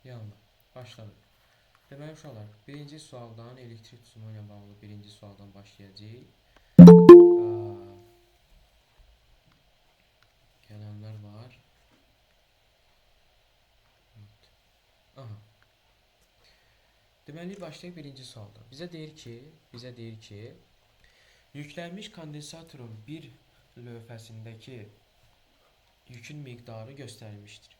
Yanına. Başladı. Deməli uşaqlar, birinci sualdan elektrik tutumu ilə bağlı birinci sualdan başlayacağıq. Gələnlər var. Aha. Deməli başlayaq birinci sualdan. Bizə deyir ki, yüklənmiş kondensatorun bir lövhəsindəki yükün miqdarı göstərilmişdir.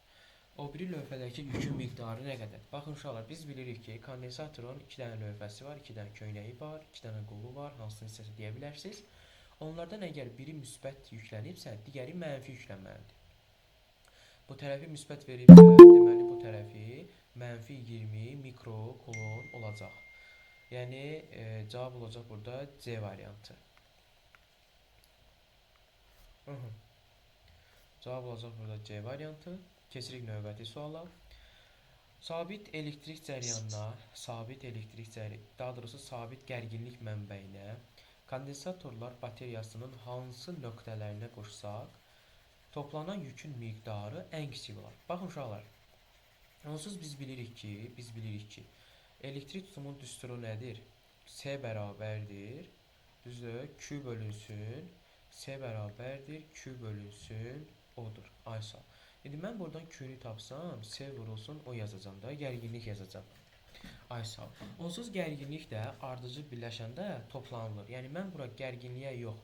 O biri lövhədəki yükün miqdarı nə qədər? Baxın uşaqlar, biz bilirik ki, kondensatorun 2 dənə lövhəsi var, 2 dənə köynəyi var, 2 dənə qolu var, hansını istəsə deyə bilərsiniz. Onlardan əgər biri müsbət yüklənibsə, digəri mənfi yüklənməlidir. Bu tərəfi müsbət veribsə, deməli bu tərəfi mənfi 20 mikrokulon olacaq. Yəni cavab olacaq burada C variantı. Cavab olacaq burada C variantı. Keçirik növbəti suala. Sabit elektrik gərginlik mənbəyinə kondensatorlar bateriyasının hansı nöqtələrinə qoşsaq, toplanan yükün miqdarı ən kiçik olar. Baxın uşaqlar, onsuz biz bilirik ki, elektrik tutumun düsturu nədir? S bərabərdir, düzdür, Q bölünsün, S bərabərdir, Q bölünsün, odur, aysa. İndi mən buradan Q-nü tapsam, S vurulsun, o yazacam da, gərginlik yazacam. Aysa. Onsuz gərginlik də ardıcıl birləşəndə toplanılır. Yəni mən bura gərginliyə yox,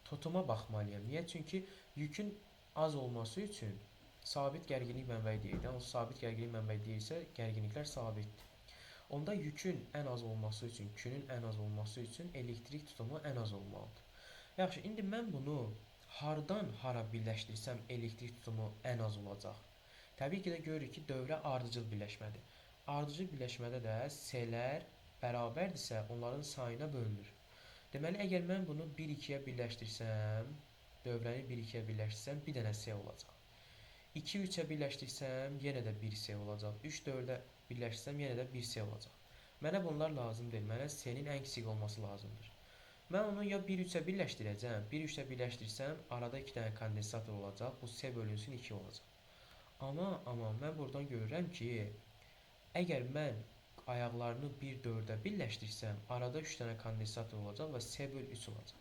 tutuma baxmalıyam. Niyə? Çünki yükün az olması üçün sabit gərginlik mənbəyi deyil. Yəni sabit gərginlik mənbəyi deyilsə, gərginliklər sabitdir. Onda yükün ən az olması üçün, Q-nün ən az olması üçün elektrik tutumu ən az olmalıdır. Yaxşı, indi mən bunu hardan hara birləşdirsəm elektrik tutumu ən az olacaq? Təbii ki də görürük ki, dövrə ardıcıl birləşmədir. Ardıcıl birləşmədə də S-lər bərabərdirsə, onların sayına bölünür. Deməli, əgər mən bunu 1-2-yə birləşdirsəm, dövrəni 1-2-yə birləşdirsəm, bir dənə S olacaq. 2-3-ə birləşdirsəm, yenə də 1S olacaq. 3-4-ə birləşdirsəm, yenə də 1S olacaq. Mənə bunlar lazım deyil. Mənə S-nin ən kiçik olması lazımdır. Mən onu ya 1-3-ə birləşdirəcəm. 1-3-ə birləşdirsəm, arada 2 dənə kondensator olacaq. Bu S bölünsün 2 olacaq. Amma mən buradan görürəm ki, əgər mən ayaqlarını 1-4-ə birləşdirsəm, arada 3 dənə kondensator olacaq və S böl 3 olacaq.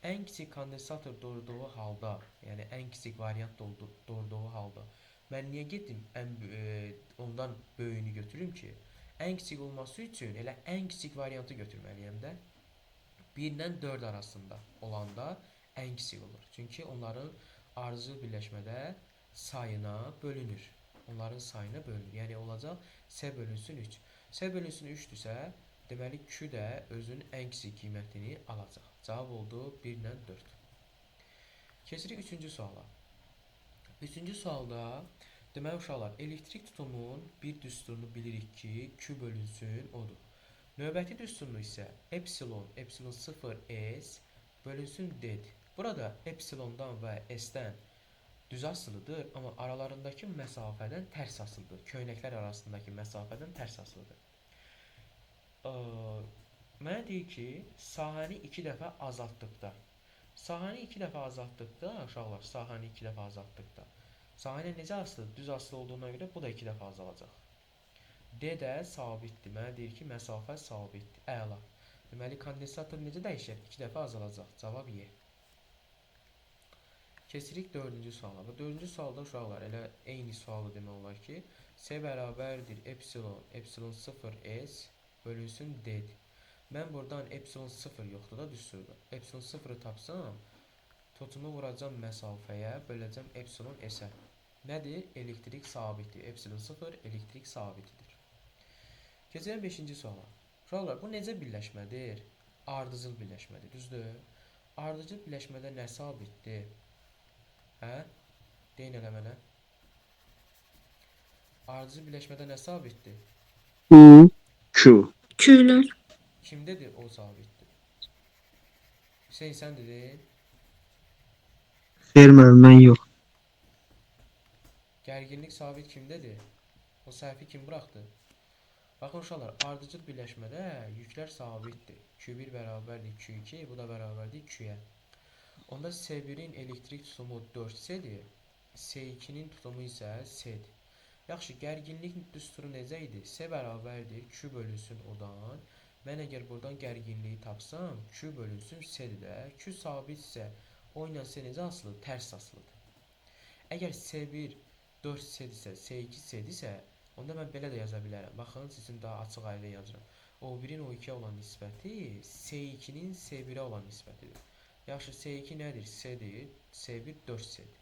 Ən kiçik kondensator doğurduğu halda, yəni ən kiçik variant doğurduğu halda, mən niyə getdim ondan böyüyünü götürüm ki? Ən kiçik olması üçün elə ən kiçik variantı götürməliyəm də. 1 ilə 4 arasında olanda ən kiçik olur. Çünki onların ardıcıl birləşmədə sayına bölünür. Yəni olacaq S bölünsün 3. S bölünsün 3-dürsə, deməli Q də özünün ən kiçik qiymətini alacaq. Cavab oldu 1 ilə 4. Keçirik 3-cü suala. 3-cü sualda deməli uşaqlar, elektrik tutumun bir düsturunu bilirik ki, Q bölünsün odur. Növbəti düsturunu isə epsilon 0 S bölünsün D-dir. Burada epsilondan və S-dən düz asılıdır, amma aralarındakı məsafədən tərs asılıdır. Köynəklər arasındakı məsafədən tərs asılıdır. Mənə deyir ki, sahəni 2 dəfə azaltdıqda, uşaqlar, sahəni necə asılıdır? Düz asılı olduğuna görə bu da 2 dəfə azalacaq. D də sabitdir. Mənə deyir ki, məsafə sabitdir. Əla. Deməli, kondensator necə dəyişir? 2 dəfə azalacaq. Cavab Y. Keçirik 4-cü suala. Bu 4-cü sualda uşaqlar elə eyni sualı demək olar ki, S bərabərdir epsilon 0 S bölünsün D-dir. Mən buradan epsilon 0 yoxdur da düsturda. Epsilon 0-ı tapsam, totumu vuracam məsafəyə, böləcəm epsilon S-ə. Nədir? Elektrik sabitdir. Epsilon 0 elektrik sabitidir. Keçirəm 5-ci suala. Uşaqlar, bu necə birləşmədir? Ardıcıl birləşmədir, düzdür? Ardıcıl birləşmədə nə sabitdir? Deyin elə mənə. Ardıcıl birləşmədə nə sabitdir? Q. Q'lər. Kimdədir o sabitdir? Hüseyin, sən dedin? Xeyr, mən yox. Gərginlik sabit kimdədir? O səhvi kim buraxdı? Baxın uşaqlar, ardıcıl birləşmədə yüklər sabitdir. Q1 bərabərdir Q2, bu da bərabərdir Q-yə. Onda S1-in elektrik tutumu 4S-dir, S2-nin tutumu isə S-dir. Yaxşı, gərginlik düsturu necə idi? S bərabərdir Q bölünsün O-dan. Mən əgər buradan gərginliyi tapsam, Q bölünsün S-dir də. Q sabitsə, O ilə S necə asılıdır? Tərs asılıdır. Əgər S1 4S-dirsə, S2 S-dirsə, onda mən belə də yaza bilərəm. Baxın, sizin daha açıq aydın yazıram. O1-in O2-yə olan nisbəti S2-nin S1-ə olan nisbətidir. Yaxşı, S2 nədir? S-dir. S1 4S-dir.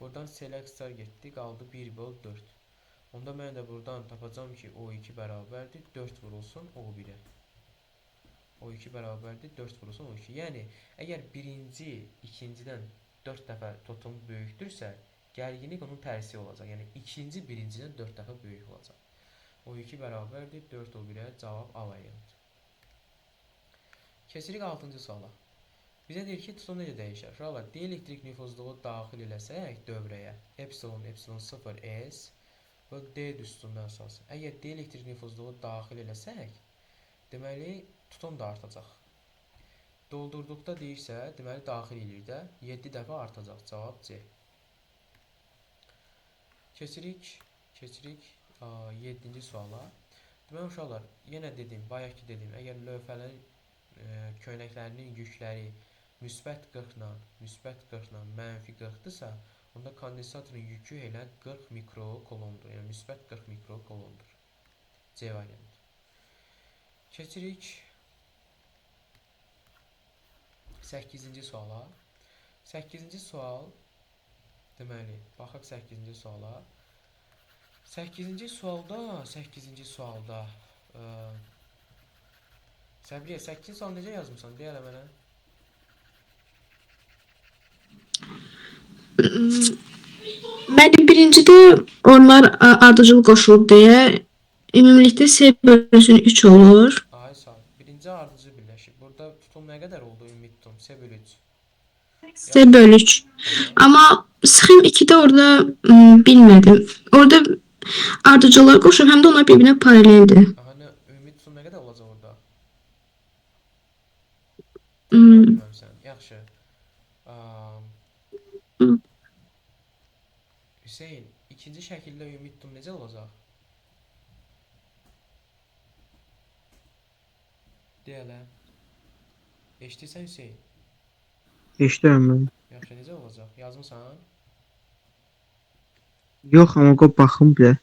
Buradan seleksiyar getdi, qaldı 1 böl 4. Onda mən də buradan tapacağım ki, O2 bərabərdir 4 vurulsun O1-ə. O2 bərabərdir 4 vurulsun O2. Yəni, əgər birinci ikincidən 4 dəfə tutum böyükdürsə, gərginlik onun tərsi olacaq. Yəni, ikinci birincidən 4 dəfə böyük olacaq. O2 bərabərdir 4 O1-ə, cavab A variantı. Keçirik 6-cı suala. Bizə deyir ki, tutum necə dəyişər? Uşaqlar, dielektrik nüfuzluğu daxil eləsək dövrəyə, epsilon 0 S və D düsturuna əsas. Əgər dielektrik nüfuzluğu daxil eləsək, deməli, tutum da artacaq. Doldurduqda deyirsə, deməli, daxil edir də 7 dəfə artacaq. Cavab C. Keçirik 7-ci suala. Deməli, uşaqlar, yenə dedim, bayaqki dedim, əgər lövhələrin köynəklərinin yükləri müsbət 40 ilə mənfi 40-dırsa, onda kondensatorun yükü elə 40 mikrokolondur. Yəni, müsbət 40 mikrokolondur. C variantı. Keçirik 8-ci suala. 8-ci sual, deməli, baxaq 8-ci suala. 8-ci sualda Səbriyə, 8-ci sual necə yazmışsan? Deyə elə mənə. Bəli, birincidə onlar ardıcıl qoşulub deyə ümumilikdə S bölünsün 3 olur. Ay sağ ol. Birinci ardıcı birləşib. Burada tutum nə qədər oldu ümumi tutum? S bölü 3. S bölü 3. Amma sxem 2-də orada bilmədim. Orada ardıcıllar qoşub, həm də onlar bir-birinə paraleldir. Aha, ümumi tutum nə qədər olacaq orada? Hmm. Bilməmsən. Yaxşı. Hüseyn, ikinci şəkildə ümumi tutum necə olacaq? Deyə. Eşitirsən Hüseyn? Eşidirəm mən. Yaxşı, necə olacaq? Yazmısan? Yox, amma qoy baxım bir.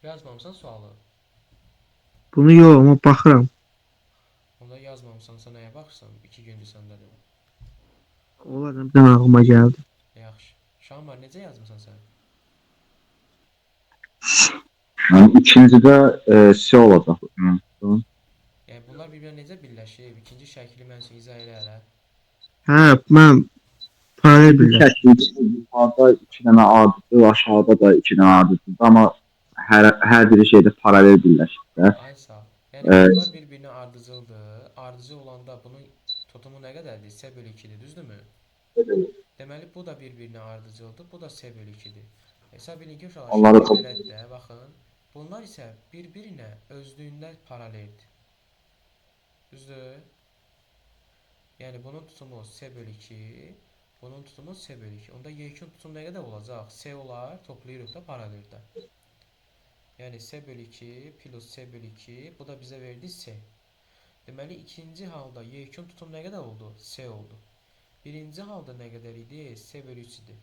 Yazmamısan sualı? Bunu yox, amma baxıram. Onda yazmamısansa nəyə baxırsan? 2 gündür səndədir. Onlardan bir dənə ağlıma gəldi. Yaxşı. Şamar, necə yazmısan sən? Yəni ikincidə S olacaq. Yəni bunlar bir-birinə necə birləşib? İkinci şəkli mən sizə izah elə hələ. Hə, mən paralel birləşdim. Şəkildə yuxarıda 2 dənə ardıcıl, aşağıda da 2 dənə ardıcıl. Amma hər biri şeydə paralel birləşib. Ay sağ. Yəni bunlar bir-birinə ardıcıldır. Ardıcıl olanda bunun tutumu nə qədərdir? S bölü 2-dir, düzdürmü? Deməli bu da bir-birinə ardıcıldır. Bu da S bölü 2-dir. Hesab edin ki, uşaqlar belədir də, baxın. Bunlar isə bir-birinə özlüyündə paraleldir. Düzdür? Yəni bunun tutumu S bölü 2, bunun tutumu S bölü 2. Onda yekun tutum nə qədər olacaq? S olar, toplayırıq da paraleldə. Yəni S bölü 2 plus S bölü 2, bu da bizə verdi S. Deməli ikinci halda yekun tutum nə qədər oldu? S oldu. Birinci halda nə qədər idi? S bölü 3 idi.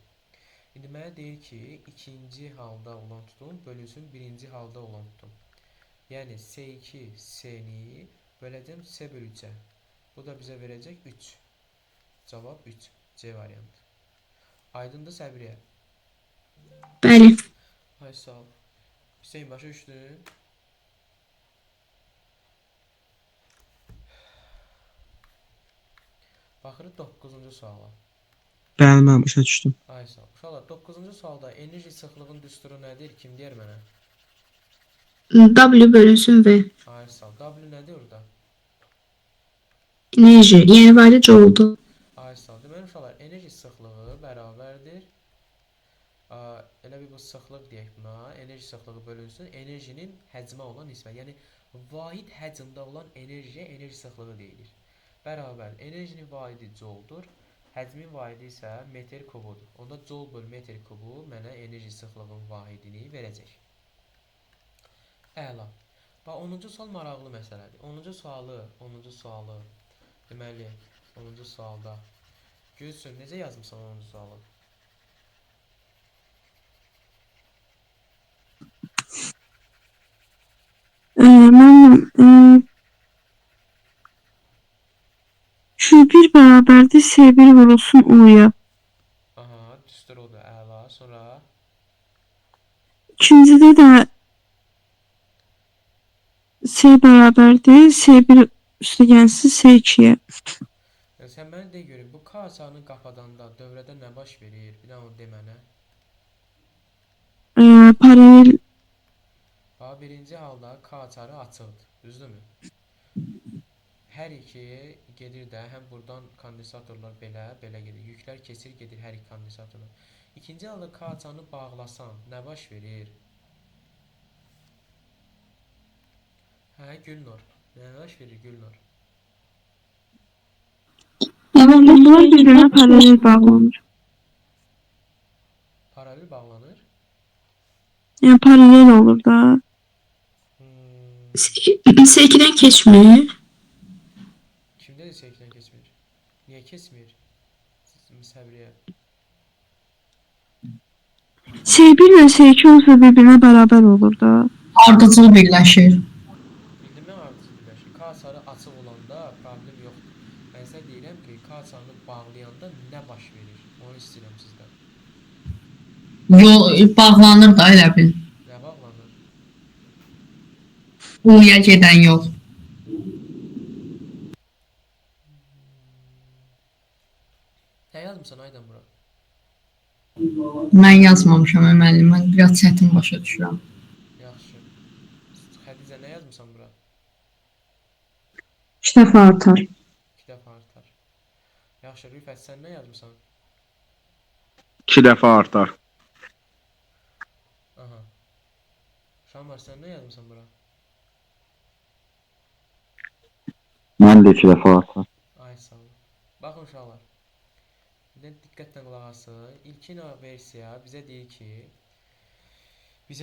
İndi mənə deyir ki, ikinci halda olan tutum bölünsün birinci halda olan tutum. Yəni S2 S-ni böləcəm S bölü 3-ə. Bu da bizə verəcək 3. Cavab 3. C variantı. Aydındır Səbriyə? Bəli. Ay sağ ol. Hüseyin, başa düşdün? Baxırıq 9-cu suala. Bəli, mən başa düşdüm. Ay sağ ol. Uşaqlar, 9-cu sualda enerji sıxlığın düsturu nədir? Kim deyər mənə? W bölünsün V. Ay sağ ol. W nədir orada? Enerji, yəni valic oldu. Ay sağ ol. Deməli uşaqlar, enerji sıxlığı bərabərdir. Elə bir bu sıxlıq deyək buna. Enerji sıxlığı bölünsün enerjinin həcmə olan nisbət. Yəni vahid həcmdə olan enerjiyə enerji sıxlığı deyilir. Bərabər enerjinin vahidi jouldur. Həcmin vahidi isə metr kubudur. Onda joule bölü metr kubu mənə enerji sıxlığının vahidini verəcək. Əla. Bax 10-cu sual maraqlı məsələdir. 10-cu sualı. Deməli, 10-cu sualda Gülsün, necə yazmısan 10-cu sualı? Müəllim, Q1 bərabərdir S1 vurulsun U'ya. Aha, düstur odur, əla. Sonra İkincidə də S bərabərdir S1 üstəgəlsin S2-yə. sən mənə de görüm, bu K açarını qapadanda dövrədə nə baş verir? Bir daha onu de mənə. Paralel Bax, birinci halda K açarı açıqdır, düzdürmü? Hər iki gedir də, həm buradan kondensatorlar belə gedir. Yüklər keçir, gedir hər iki kondensatorlar. İkinci halda K açarını bağlasan, nə baş verir? Hə, Gülnur. Nə baş verir Gülnur? bunlar bir-birinə paralel bağlanır. Paralel bağlanır. Yəni paralel olur da. S2'den keçmir. Kimdə də çəkdən keçmir? Niyə keçmir? Səbriyə. S1 və S2 olsa bir-birinə bərabər olur da. Ardıcıl birləşir. Bildim mən artıq birləşir. K açarı açıq olanda problem yoxdur. Mən sizə deyirəm ki, K açarını bağlayanda nə baş verir? Onu istəyirəm sizdən. Yol bağlanır da elə bil. Nə bağlanır? U'ya gedən yol. Nə yazmısan Aydan bura? Mən yazmamışam müəllim. Mən biraz çətin başa düşürəm. Yaxşı. Xədicə nə yazmısan bura? 2 dəfə artar. 2 dəfə artar. Yaxşı, Rüfət sən nə yazmısan? 2 dəfə artar. Aha. Şamar sən nə yazmısan bura? Mən də 2 dəfə artar. Ay sağ ol. Baxın uşaqlar. Bir də diqqətlə qulaq asın. İlkin versiya bizə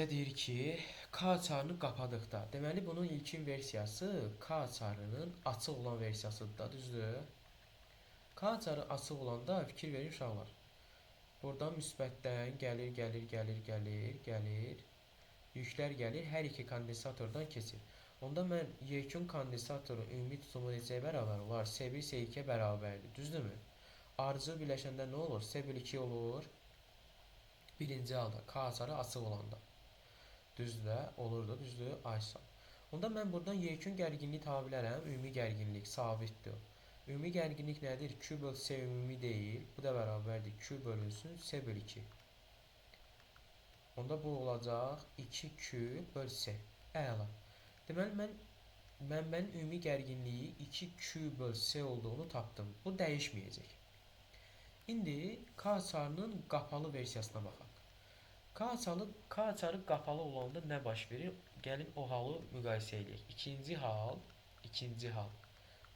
deyir ki, K açarını qapadıqda. Deməli bunun ilkin versiyası K açarının açıq olan versiyasıdır da, düzdür? K açarı açıq olanda fikir verin uşaqlar. Buradan müsbətdən gəlir. Yüklər gəlir, hər iki kondensatordan keçir. Onda mən yekun kondensatorun ümumi tutumu necəyə bərabər olar? S1 S2-yə bərabərdir, düzdürmü? Ardıcıl birləşəndə nə olur? S1 2 olur. Birinci halda K açarı açıq olanda. Düzdür, olur da, düzdür, aysa. Onda mən buradan yekun gərginlik tapa bilərəm. Ümumi gərginlik sabitdir. Ümumi gərginlik nədir? Q bölü S ümumi deyil. Bu da bərabərdir. Q bölünsün S bölü 2. Onda bu olacaq 2Q bölü S. Əla. Deməli mən ümumi gərginliyi 2Q bölü S olduğunu tapdım. Bu dəyişməyəcək. İndi K açarının qapalı versiyasına baxaq. K açarı qapalı olanda nə baş verir? Gəlin o halı müqayisə edək. İkinci hal.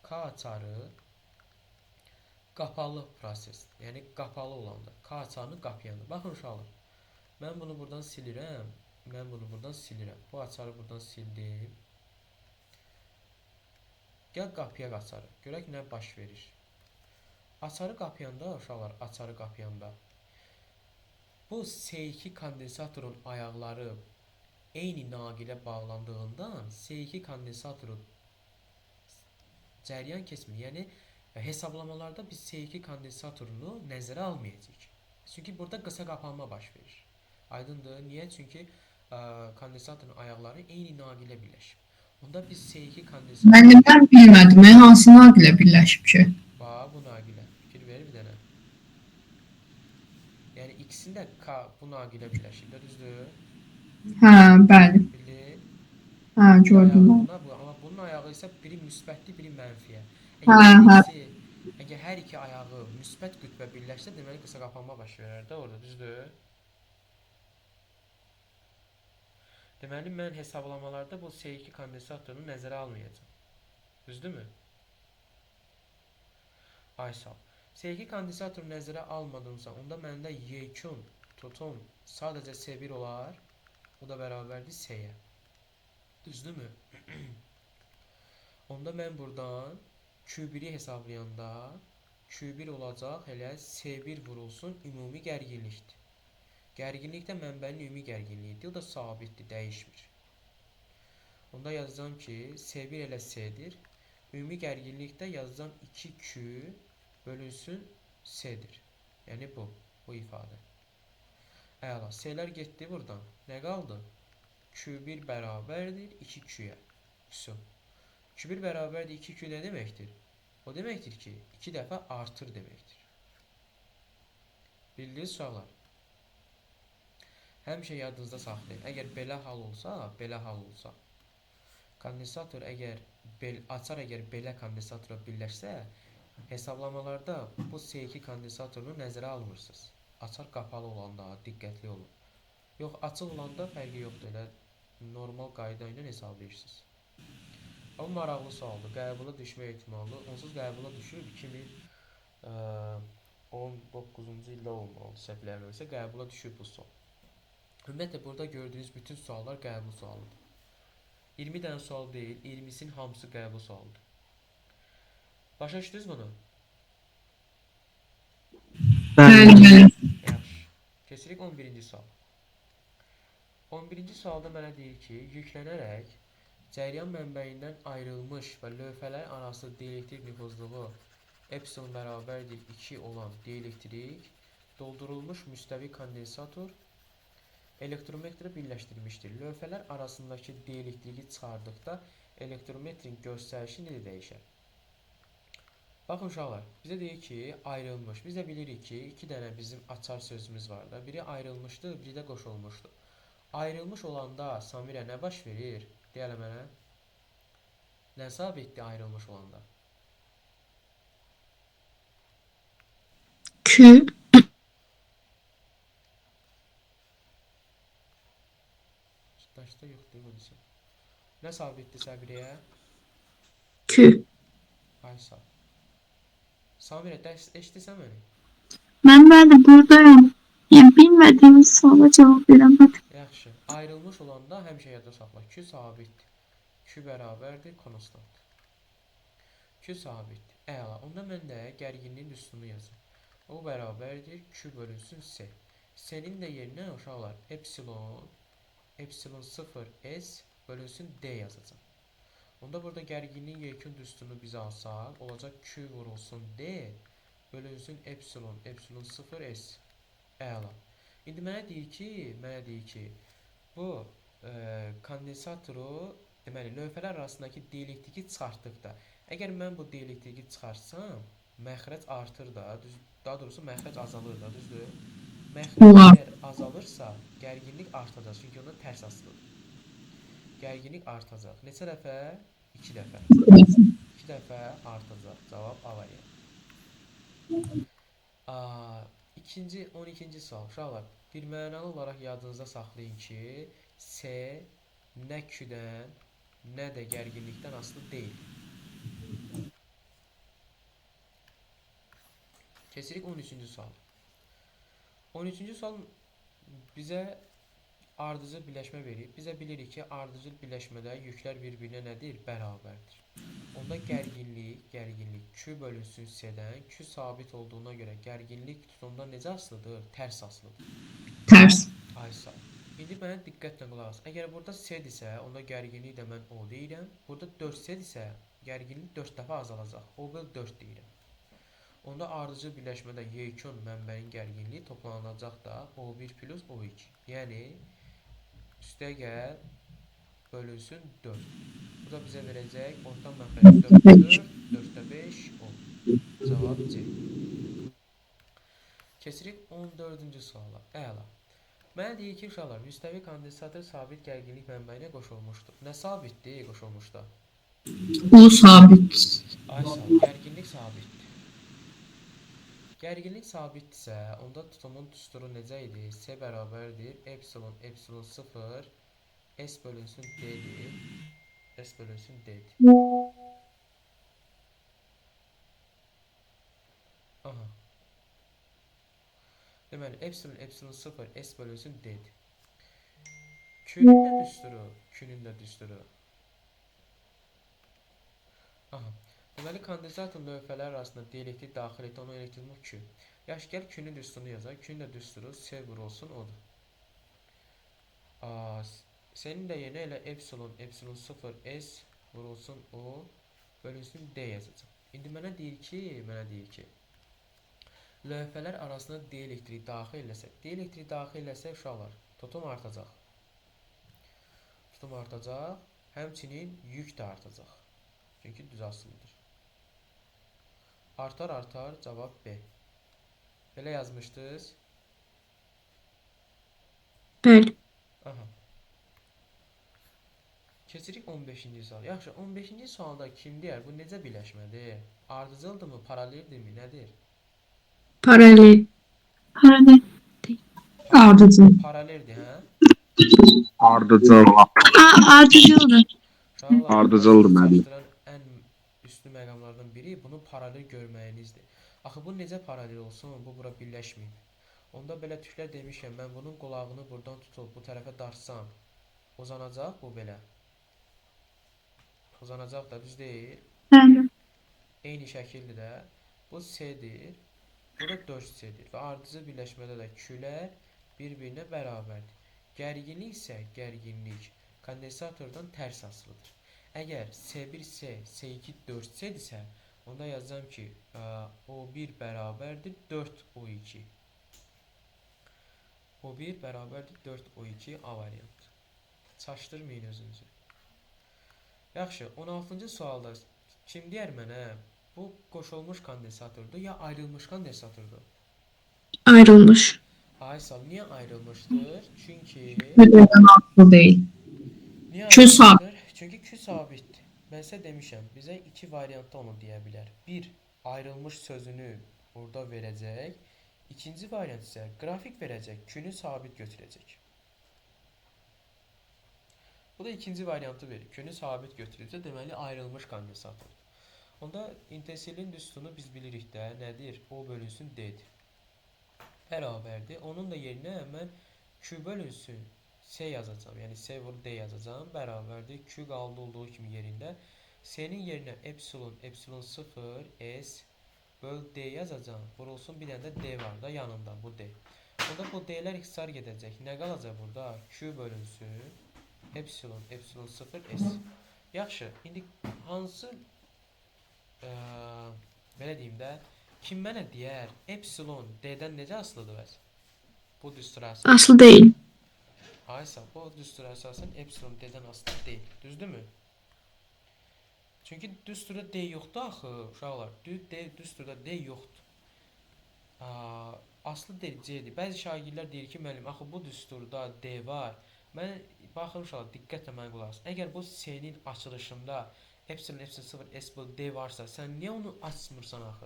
K açarı qapalı proses. Yəni qapalı olanda. K açarını qapayanda. Baxın uşaqlar. Mən bunu buradan silirəm. Bu açarı buradan sildim. Gəl qapıya açarı. Görək nə baş verir. Açarı qapayanda uşaqlar, bu S2 kondensatorun ayaqları eyni naqilə bağlandığından S2 kondensatoru cəryan keçmir. Yəni hesablamalarda biz S2 kondensatorunu nəzərə almayacağıq. Çünki burada qısa qapanma baş verir. Aydındır? Niyə? Çünki kondensatorun ayaqları eyni naqilə birləşib. Onda biz S2 kondensator... Mən bilmədim, hansı naqilə birləşib ki? Bax, bu naqilə. Fikir verir bir dənə. Yəni ikisində bu naqilə birləşib də, düzdür? Hə, bəli. Bilir. Hə, gördüm. Amma bunun ayağı isə biri müsbətli, biri mənfiyə. Əgər hər iki ayağı müsbət qütbə birləşsə, deməli qısa qapanma baş verər də orada, düzdür? Deməli, mən hesablamalarda bu S2 kondensatorunu nəzərə almayacağım. Düzdürmü? Ay sağ ol. S2 kondensatoru nəzərə almadımsa, onda məndə yekun tutum sadəcə S1 olar. O da bərabərdir S-yə. Düzdürmü? Onda mən buradan Q1-i hesablayanda Q1 olacaq elə S1 vurulsun ümumi gərginlikdir. Gərginlik də mənbənin ümumi gərginliyidir. O da sabitdir, dəyişmir. Onda yazacağım ki, S1 elə S-dir. Ümumi gərginlikdə yazacağım 2Q bölünsün S-dir. Yəni bu ifadə. Əla, S-lər getdi buradan. Nə qaldı? Q1 bərabərdir 2Q-yə. Q1 bərabərdir 2Q nə deməkdir? O deməkdir ki, 2 dəfə artır deməkdir. Bildiniz uşaqlar? Həmişə yadınızda saxlayın. Əgər belə hal olsa, kondensator açar əgər belə kondensatora birləşsə, hesablamalarda bu S2 kondensatorunu nəzərə almırsınız. Açar qapalı olanda diqqətli olun. Yox, açıq olanda fərqi yoxdur. Elə normal qayda ilə hesablayırsınız. O maraqlı sualdır. Qəbula düşmə ehtimalı. Onsuz qəbula düşür 2019-cu ildə olmalı. Səhv eləmirəmsə qəbula düşür bu sual. Ümumiyyətlə burada gördüyünüz bütün suallar qəbul sualıdır. 20 dənə sual deyil, 20'sinin hamısı qəbul sualıdır. Başa düşdünüz bunu? Bəli. Yaxşı. Keçirik 11-ci sual. 11-ci sualda mənə deyir ki, yüklənərək cəryan mənbəyindən ayrılmış və lövhələr arası dielektrik nüfuzluğu epsilon bərabərdir 2 olan dielektrik doldurulmuş müstəvi kondensator elektrometrə birləşdirmişdir. Lövhələr arasındakı dielektriki çıxardıqda elektrometrin göstərişi necə dəyişər? Baxın uşaqlar, bizə deyir ki, ayrılmış. Biz də bilirik ki, 2 dənə bizim açar sözümüz var da. Biri ayrılmışdır, biri də qoşulmuşdur. Ayrılmış olanda Samirə nə baş verir? Deyələ mənə. Nə sabitdir ayrılmış olanda? Q. Daşda yoxdur bu desin. Nə sabitdir Səbirəyə? Q. Ay sağ. Samirə, dərs eşitirsən məni? Mən bəli buradayım. Yəni bilmədiyim suala cavab verəmədim. Yaxşı. Ayrılmış olanda həmişə yadda saxla. Q sabitdir. Q bərabərdir konstant. Q sabitdir. Əla. Onda mən də gərginliyin üstünü yazım. O bərabərdir Q bölünsün S. S-nin də yerinə uşaqlar epsilon 0 S bölünsün D yazacağım. Onda burada gərginliyin yekun üstünü biz alsaq, olacaq Q vurulsun D bölünsün epsilon 0 S. Əla. İndi mənə deyir ki, bu kondensatoru, deməli, lövhələr arasındakı dielektriki çıxartdıqda, əgər mən bu dielektriki çıxarsam, məxrəc artır da, daha doğrusu məxrəc azalır da, düzdür? Məxrəc əgər azalırsa, gərginlik artacaq, çünki onda tərs asılıdır. Gərginlik artacaq. Neçə dəfə? 2 dəfə. 2 dəfə artacaq. Cavab A variantı. 12-ci sual. Uşaqlar, birmənalı olaraq yadınızda saxlayın ki, S nə Q-dən, nə də gərginlikdən asılı deyil. Keçirik 13-cü sual. 13-cü sual bizə ardıcıl birləşmə verir. Bizə bilirik ki, ardıcıl birləşmədə yüklər bir-birinə nədir? Bərabərdir. Onda gərginlik Q bölünsün S-dən, Q sabit olduğuna görə gərginlik tutumda necə asılıdır? Tərs asılıdır. Tərs. Ay sağ. İndi mənə diqqətlə qulaq as. Əgər burada S-dirsə, onda gərginlik də mən O deyirəm. Burada 4S-dirsə, gərginlik 4 dəfə azalacaq. O böl 4 deyirəm. Onda ardıcıl birləşmədə yekun mənbəyin gərginliyi toplanacaq da O1 plus O2. Yəni, üstə gəl bölünsün 4. Bu da bizə verəcək orta məxrəc 4, 4-də 5, 10. Cavab C. Keçirik 14-cü suala. Əla. Mənə deyir ki, uşaqlar, müstəvi kondensator sabit gərginlik mənbəyinə qoşulmuşdur. Nə sabitdir qoşulmuşda? U sabit. Ay sağ, gərginlik sabitdir. Gərginlik sabitdirsə, onda tutumun düsturu necə idi? S bərabərdir epsilon 0 S bölünsün D'dir. S bölünsün D'dir. Aha. Deməli, epsilon epsilon 0 s bölünsün d-dir. Q-nin də düsturu, Q-nin də düsturu. Aha. Deməli, kondensatorun lövhələr arasında dielektrik daxil etdi, onun elektrizmi Q. Yaxşı, gəl Q-nin düsturunu yazaq. Q-nin də düsturu S vurulsun odur. Senin də yerinə elə epsilon epsilon 0 s vurulsun o bölünsün d yazacaq. İndi mənə deyir ki, lövhələr arasında dielektrik daxil eləsək, uşaqlar, tutum artacaq. Həmçinin yük də artacaq. Çünki düz asılıdır. Artar, cavab B. Belə yazmışdınız. Bəli. Aha. Keçirik 15-ci sual. Yaxşı, 15-ci sualda kim deyər? Bu necə birləşmədir? Ardıcıldırmı, paraleldirmi, nədir? Paralel. Paralel. Ardıcıl. Paraleldir, hə? Ardıcıl. Ardıcıldır. Uşaqlar, Ardıcıldır müəllim. çatışdıran ən üstün məqamlardan biri bunu paralel görməyinizdir. Axı bu necə paralel olsun? Bu bura birləşməyib. Onda belə tüklər demişkən, mən bunun qulağını buradan tutub bu tərəfə darsam, uzanacaq bu belə. Uzanacaq da, düz deyil. Bəli. Eyni şəkildə də bu S-dir, bu da 4S-dir və ardıcıl birləşmədə də Q-lər bir-birinə bərabərdir. Gərginlik isə kondensatordan tərs asılıdır. Əgər S1S, S2 4S-dirsə, onda yazacağım ki, O1 bərabərdir 4O2. O1 bərabərdir 4O2 A variantı. Çaşdırmayın özünüzü. Yaxşı, 16-cı sualda kim deyər mənə? Bu qoşulmuş kondensatordur ya ayrılmış kondensatordur? Ayrılmış. Aysal, niyə ayrılmışdır? Çünki Neden aslı değil. niyə Q sabit. ayrılmışdır? Çünki Q sabitdir. Mən sizə demişəm, bizə iki variantda onu deyə bilər. Bir, ayrılmış sözünü burada verəcək. İkinci variant isə qrafik verəcək, Q-nü sabit götürəcək. Bu da ikinci variantı verir. Q-nü sabit götürəcək, deməli ayrılmış kondensatordur. Onda intensivliyin düsturunu biz bilirik də, nədir? O bölünsün D-dir. Bərabərdir. Onun da yerinə mən Q bölünsün S yazacağım. Yəni S vur D yazacağım. Bərabərdir. Q qaldı olduğu kimi yerində. S-nin yerinə epsilon 0 S böl D yazacağım. Vurulsun bir dənə də D var da yanında bu D. Onda bu D'lər ixtisar gedəcək. Nə qalacaq burada? Q bölünsün epsilon 0 S. Yaxşı. İndi hansı belə deyim də, kim mənə deyər, epsilon D-dən necə asılıdır bəs? Bu düstura əsasən. Aslı değil. Aysa, bu düstura əsasən epsilon D-dən asılı deyil. Düzdürmü? Çünki düsturda D yoxdur axı, uşaqlar. Düsturda D yoxdur. Aslı deyil, C-dir. Bəzi şagirdlər deyir ki, müəllim, axı bu düsturda D var. Mən baxın uşaqlar, diqqətlə mənə qulaq asın. Əgər bu S-nin açılışında epsilon 0 S böl D varsa, sən niyə onu açmırsan axı?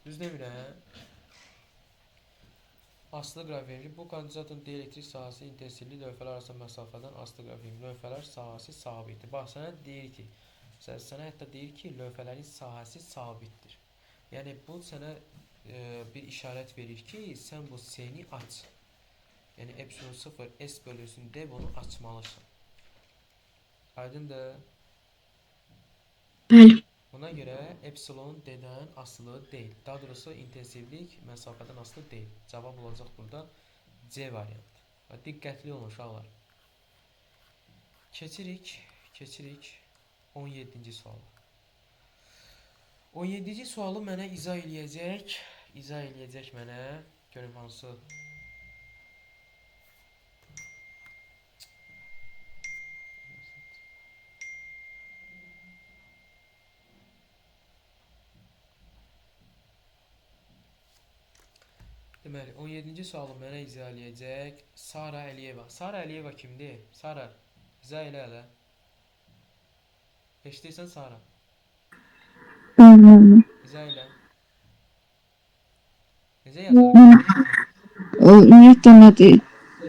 Düz demirəm? Asılı qrafiği. Bu kondensatorun dielektrik sahəsi intensivli lövhələr arasında məsafədən asılı qrafiği. Lövhələr sahəsi sabitdir. Bax, sənə hətta deyir ki, lövhələrin sahəsi sabitdir. Yəni, bu sənə bir işarət verir ki, sən bu S-ni aç. Yəni, epsilon 0 S bölünsün D bunu açmalısan. Aydındır? Bəli. Buna görə epsilon D-dən asılı deyil. Daha doğrusu intensivlik məsafədən asılı deyil. Cavab olacaq burada C variantı. Diqqətli olun uşaqlar. Keçirik 17-ci suala. 17-ci sualı mənə izah eləyəcək mənə. Görüm hansı. Deməli, 17-ci sualı mənə izah eləyəcək Sara Əliyeva. Sara Əliyeva kimdir? Sara, izah elə hələ. Eşidirsən Sara? İzah elə. Necə yazarım? O ümumiyyətlə nədir?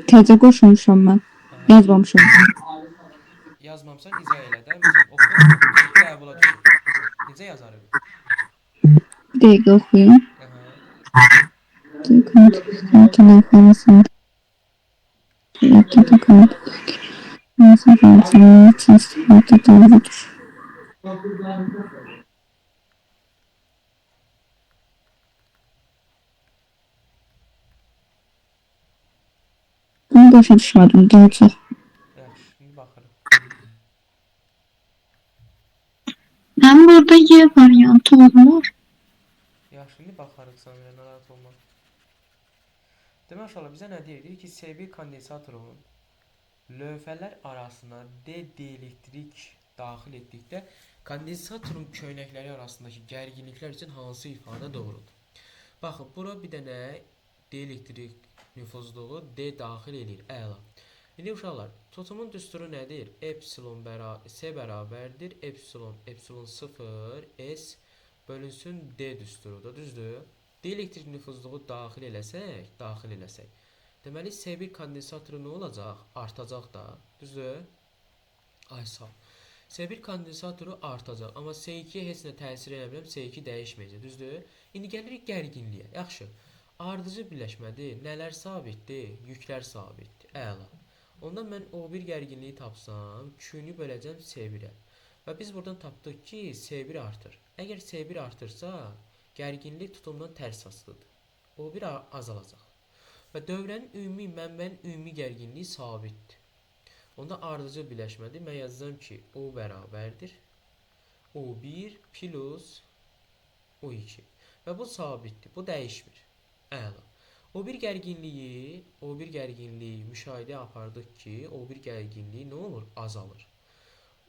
Təzə qoşulmuşam mən. Yazmamışam. Yazmamsan izah elə də. Məsələn, oxu, qəbula düşür. Necə yazarım? dəqiqə oxuyun. Aha. Telefonun Bunu başa düşmədim daha çox. Yaxşı, indi baxırıq. Hem burada Y variantı olmur. Yaxşı, indi baxarıq Samira, narahat olma. Demək uşaqlar, bizə nə deyir? Deyir ki, C1 kondensatorun lövhələr arasına D dielektrik daxil etdikdə kondensatorun köynəkləri arasındakı gərginliklər üçün hansı ifadə doğrudur? Baxın, bura bir dənə dielektrik nüfuzluğu D daxil edir. Əla. İndi uşaqlar, tutumun düsturu nədir? Epsilon S bərabərdir. Epsilon 0 S bölünsün D düsturudur. Düzdür? Dielektrik nüfuzluğu daxil eləsək. Deməli, C1 kondensatoru nə olacaq? Artacaq da. Düzdür? Ay sağ ol. C1 kondensatoru artacaq. Amma C2-yə heç nə təsir eləmirəm. C2 dəyişməyəcək. Düzdür? İndi gəlirik gərginliyə. Yaxşı. Ardıcı birləşmədir. Nələr sabitdir? Yüklər sabitdir. Əla. Onda mən O1 gərginliyi tapsam, Q-nü böləcəm C1-ə. Və biz buradan tapdıq ki, C1 artır. Əgər C1 artırsa, gərginlik tutumdan tərs asılıdır. O1 azalacaq. Və dövrənin ümumi, mənbənin ümumi gərginliyi sabitdir. Onda ardıcı birləşmədir. Mən yazacağım ki, O bərabərdir. O1 plus O2. Və bu sabitdir. Bu dəyişmir. Əla. O1 gərginliyi müşahidə apardıq ki, O1 gərginliyi nə olur? Azalır.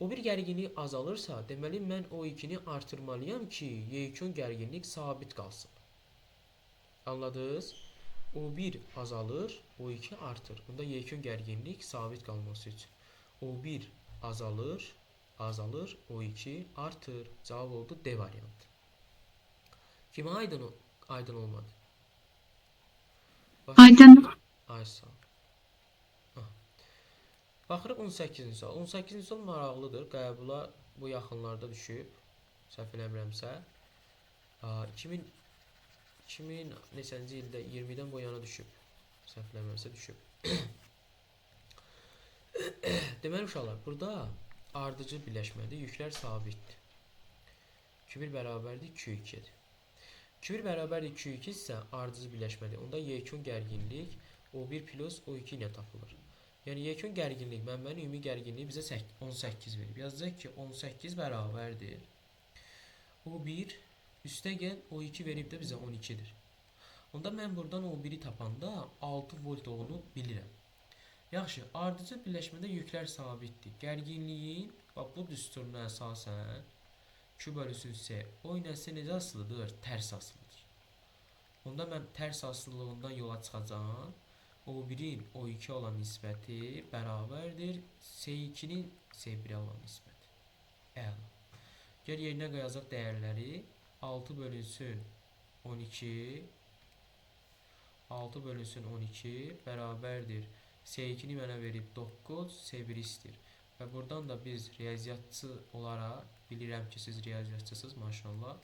O1 gərginliyi azalırsa, deməli mən O2-ni artırmalıyam ki, yekun gərginlik sabit qalsın. Anladınız? O1 azalır, O2 artır. Bunda yekun gərginlik sabit qalması üçün. O1 azalır, O2 artır. Cavab oldu D variantı. Kimə aydın olmadı? Aydın. Ay sağ ol. Baxırıq 18-ci sual. 18-ci sual maraqlıdır. Qəbula bu yaxınlarda düşüb. Səhv eləmirəmsə. 2000 neçənci ildə 20-dən bu yana düşüb. Səhv eləmirəmsə düşüb. Deməli uşaqlar, burada ardıcı birləşmədir. Yüklər sabitdir. Q1 bərabərdir Q2-dir. Q1 bərabərdir Q2 isə ardıcı birləşmədir. Onda yekun gərginlik O1 plus O2 ilə tapılır. Yəni yekun gərginlik, mənbənin ümumi gərginliyi bizə 18 verir. Yazacaq ki, 18 bərabərdir. O1 üstəgəl O2 verib də bizə 12-dir. Onda mən buradan O1-i tapanda 6 volt olduğunu bilirəm. Yaxşı, ardıcı birləşmədə yüklər sabitdir. Gərginliyin bu düsturuna əsasən Q bölünsün C. O ilə C necə asılıdır? Tərs asılıdır. Onda mən tərs asılılığından yola çıxacağım. O1-in O2 olan nisbəti bərabərdir C2-nin C1-ə olan nisbəti. Əla. Gəl yerinə qoyacaq dəyərləri. 6 bölünsün 12 bərabərdir. C2-ni mənə verib 9, C1 istəyir. Və buradan da biz riyaziyyatçı olaraq, bilirəm ki, siz riyaziyyatçısınız, maşallah.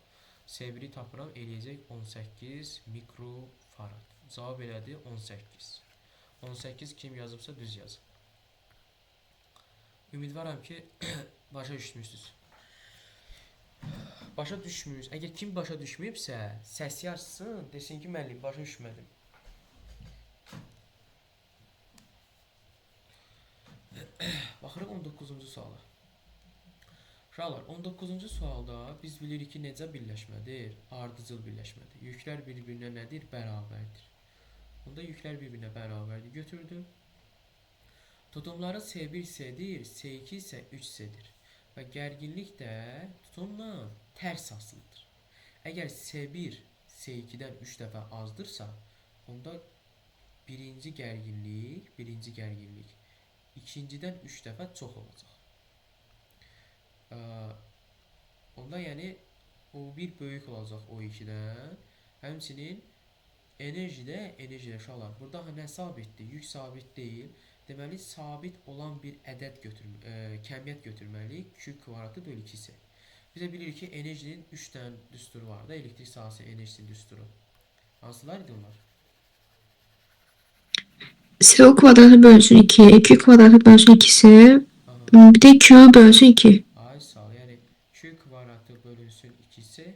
C1-i tapıram, eləyəcək 18 mikrofarad. Cavab elədi 18. 18 kim yazıbsa düz yazıb. Ümidvaram ki, başa düşmüşsünüz. Başa düşmüyoruz. Əgər kim başa düşməyibsə, səs yazsın, desin ki, müəllim başa düşmədim. Baxırıq 19-cu suala. Uşaqlar, 19-cu sualda biz bilirik ki, necə birləşmədir? Ardıcıl birləşmədir. Yüklər bir-birinə nədir? Bərabərdir. Onda yüklər bir-birinə bərabərdir. Götürdüm. Tutumları C1 C-dir, C2 isə 3 C-dir. Və gərginlik də tutumla tərs asılıdır. Əgər C1 C2-dən 3 dəfə azdırsa, onda birinci gərginlik ikincidən 3 dəfə çox olacaq. Onda yəni O1 böyük olacaq O2-dən. Həmçinin enerjidə uşaqlar, burada nə sabitdir? Yük sabit deyil. Deməli, sabit olan bir ədəd kəmiyyət götürməliyik. Q kvadratı bölü 2-si. Biz də bilirik ki, enerjinin 3 dənə düsturu var da, elektrik sahəsi enerjisi düsturu. Hansılar idi onlar? CO kvadratı bölünsün 2, 2 kvadratı bölünsün 2'si, Aha. bir de Q bölünsün 2. Ay sağ ol. Yəni Q kvadratı bölünsün 2-si,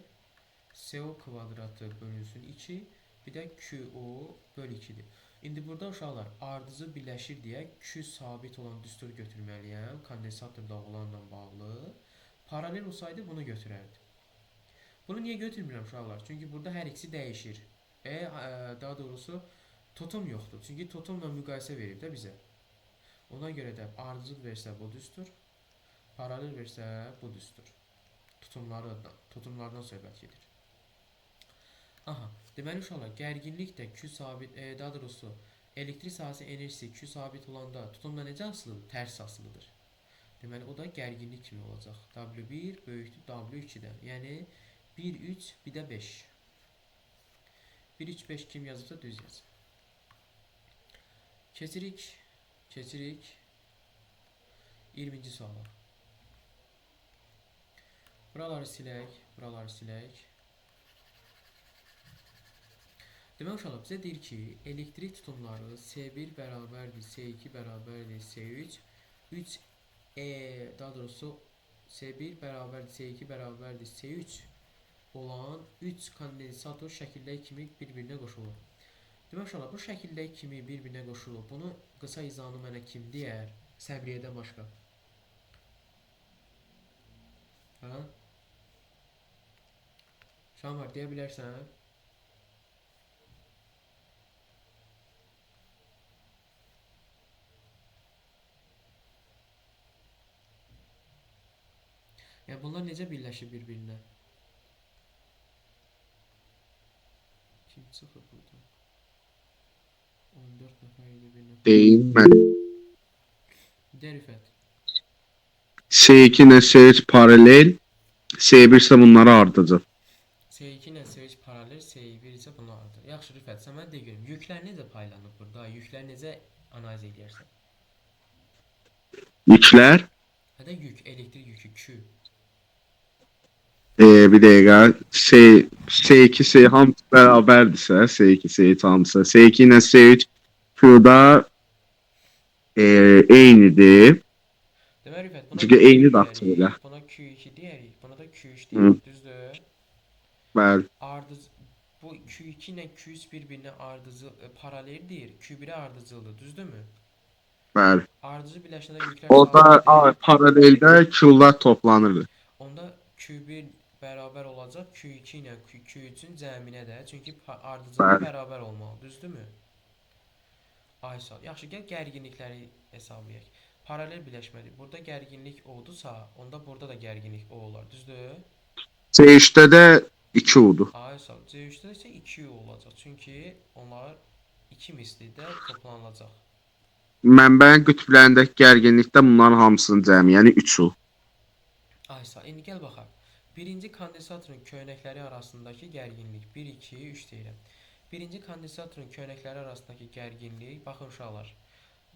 CO kvadratı bölünsün 2, bir də QO böl 2-dir. İndi burada uşaqlar ardıcı birləşir deyə Q sabit olan düstur götürməliyəm. Kondensator dağılanla bağlı. Paralel olsaydı bunu götürərdim. Bunu niyə götürmürəm uşaqlar? Çünki burada hər ikisi dəyişir. Daha doğrusu totum yoxdur. Çünki totumla müqayisə verib də bizə. Ona görə də ardıcıl versə bu düstur, paralel versə bu düstur. Tutumlardan söhbət gedir. Aha, deməli uşaqlar, gərginlik də Q sabit, daha doğrusu elektrik sahəsi enerjisi Q sabit olanda tutumla necə asılıdır? Tərs asılıdır. Deməli o da gərginlik kimi olacaq. W1 böyükdür W2-dən. Yəni 1 3 bir də 5. 1 3 5 kim yazırsa düz yazır. Keçirik 20-ci suala. Buraları silək. Demək uşaqlar bizə deyir ki, elektrik tutumları S1 bərabərdir, S2 bərabərdir, S3, daha doğrusu S1 bərabərdir, S2 bərabərdir, S3 olan 3 kondensator şəkilləri kimi bir-birinə qoşulur. Demək uşaqlar, bu şəkilləri kimi bir-birinə qoşulur. Bunu qısa izahını mənə kim deyər? Səbriyyədən başqa. Ha? Şamar, deyə bilərsən? Yəni bunlar necə birləşir bir-birinə? Kim çıxır burada? 14 nəfər idi bir nəfər. Deyim mən. Rüfət. S2 ilə S3 paralel, S1 isə bunlara ardıcı. S2 ilə S3 paralel, S1 isə bunlardır. Yaxşı Rüfət, sən mən də görüm. Yüklər necə paylanıb burada? Yüklər necə analiz edirsən? Yüklər, Hədə yük, elektrik yükü Q. bir dəqiqə, S2, S hamısı bərabərdirsə, S2, S3 hamısı, S2 ilə S3 Q'da eynidir. Demək Rüfət, buna Çünki Q2 eyni deyərik, daxil elə. buna Q2 deyərik, buna da Q3 deyərik, düzdür? Bəli, Bu Q2 ilə Q3 bir-birinə ardıcıl, paraleldir, Q1-ə ardıcıldır, düzdürmü? bəli. Ardıcı birləşəndə yüklər O da sabitdir. paraleldə Q'lar toplanırdı. Onda Q1 bərabər olacaq Q2 ilə Q3-ün cəminə də, çünki ardıcılıq Bəli. bərabər olmalı, düzdürmü? Aysal. Yaxşı, gəl gərginlikləri hesablayaq. Paralel birləşmədir. Burada gərginlik O-dursa, onda burada da gərginlik O olar, düzdür? C3-də də 2 oldu. Aysal. C3-də isə 2 olacaq, çünki onlar 2 mislidə toplanılacaq. Mənbəyin qütblərindəki gərginlikdə bunların hamısının cəmi, yəni 3 ol. Aysal. İndi gəl baxaq. Birinci kondensatorun köynəkləri arasındakı gərginlik 1, 2, 3 deyirəm. Birinci kondensatorun köynəkləri arasındakı gərginlik, baxın uşaqlar,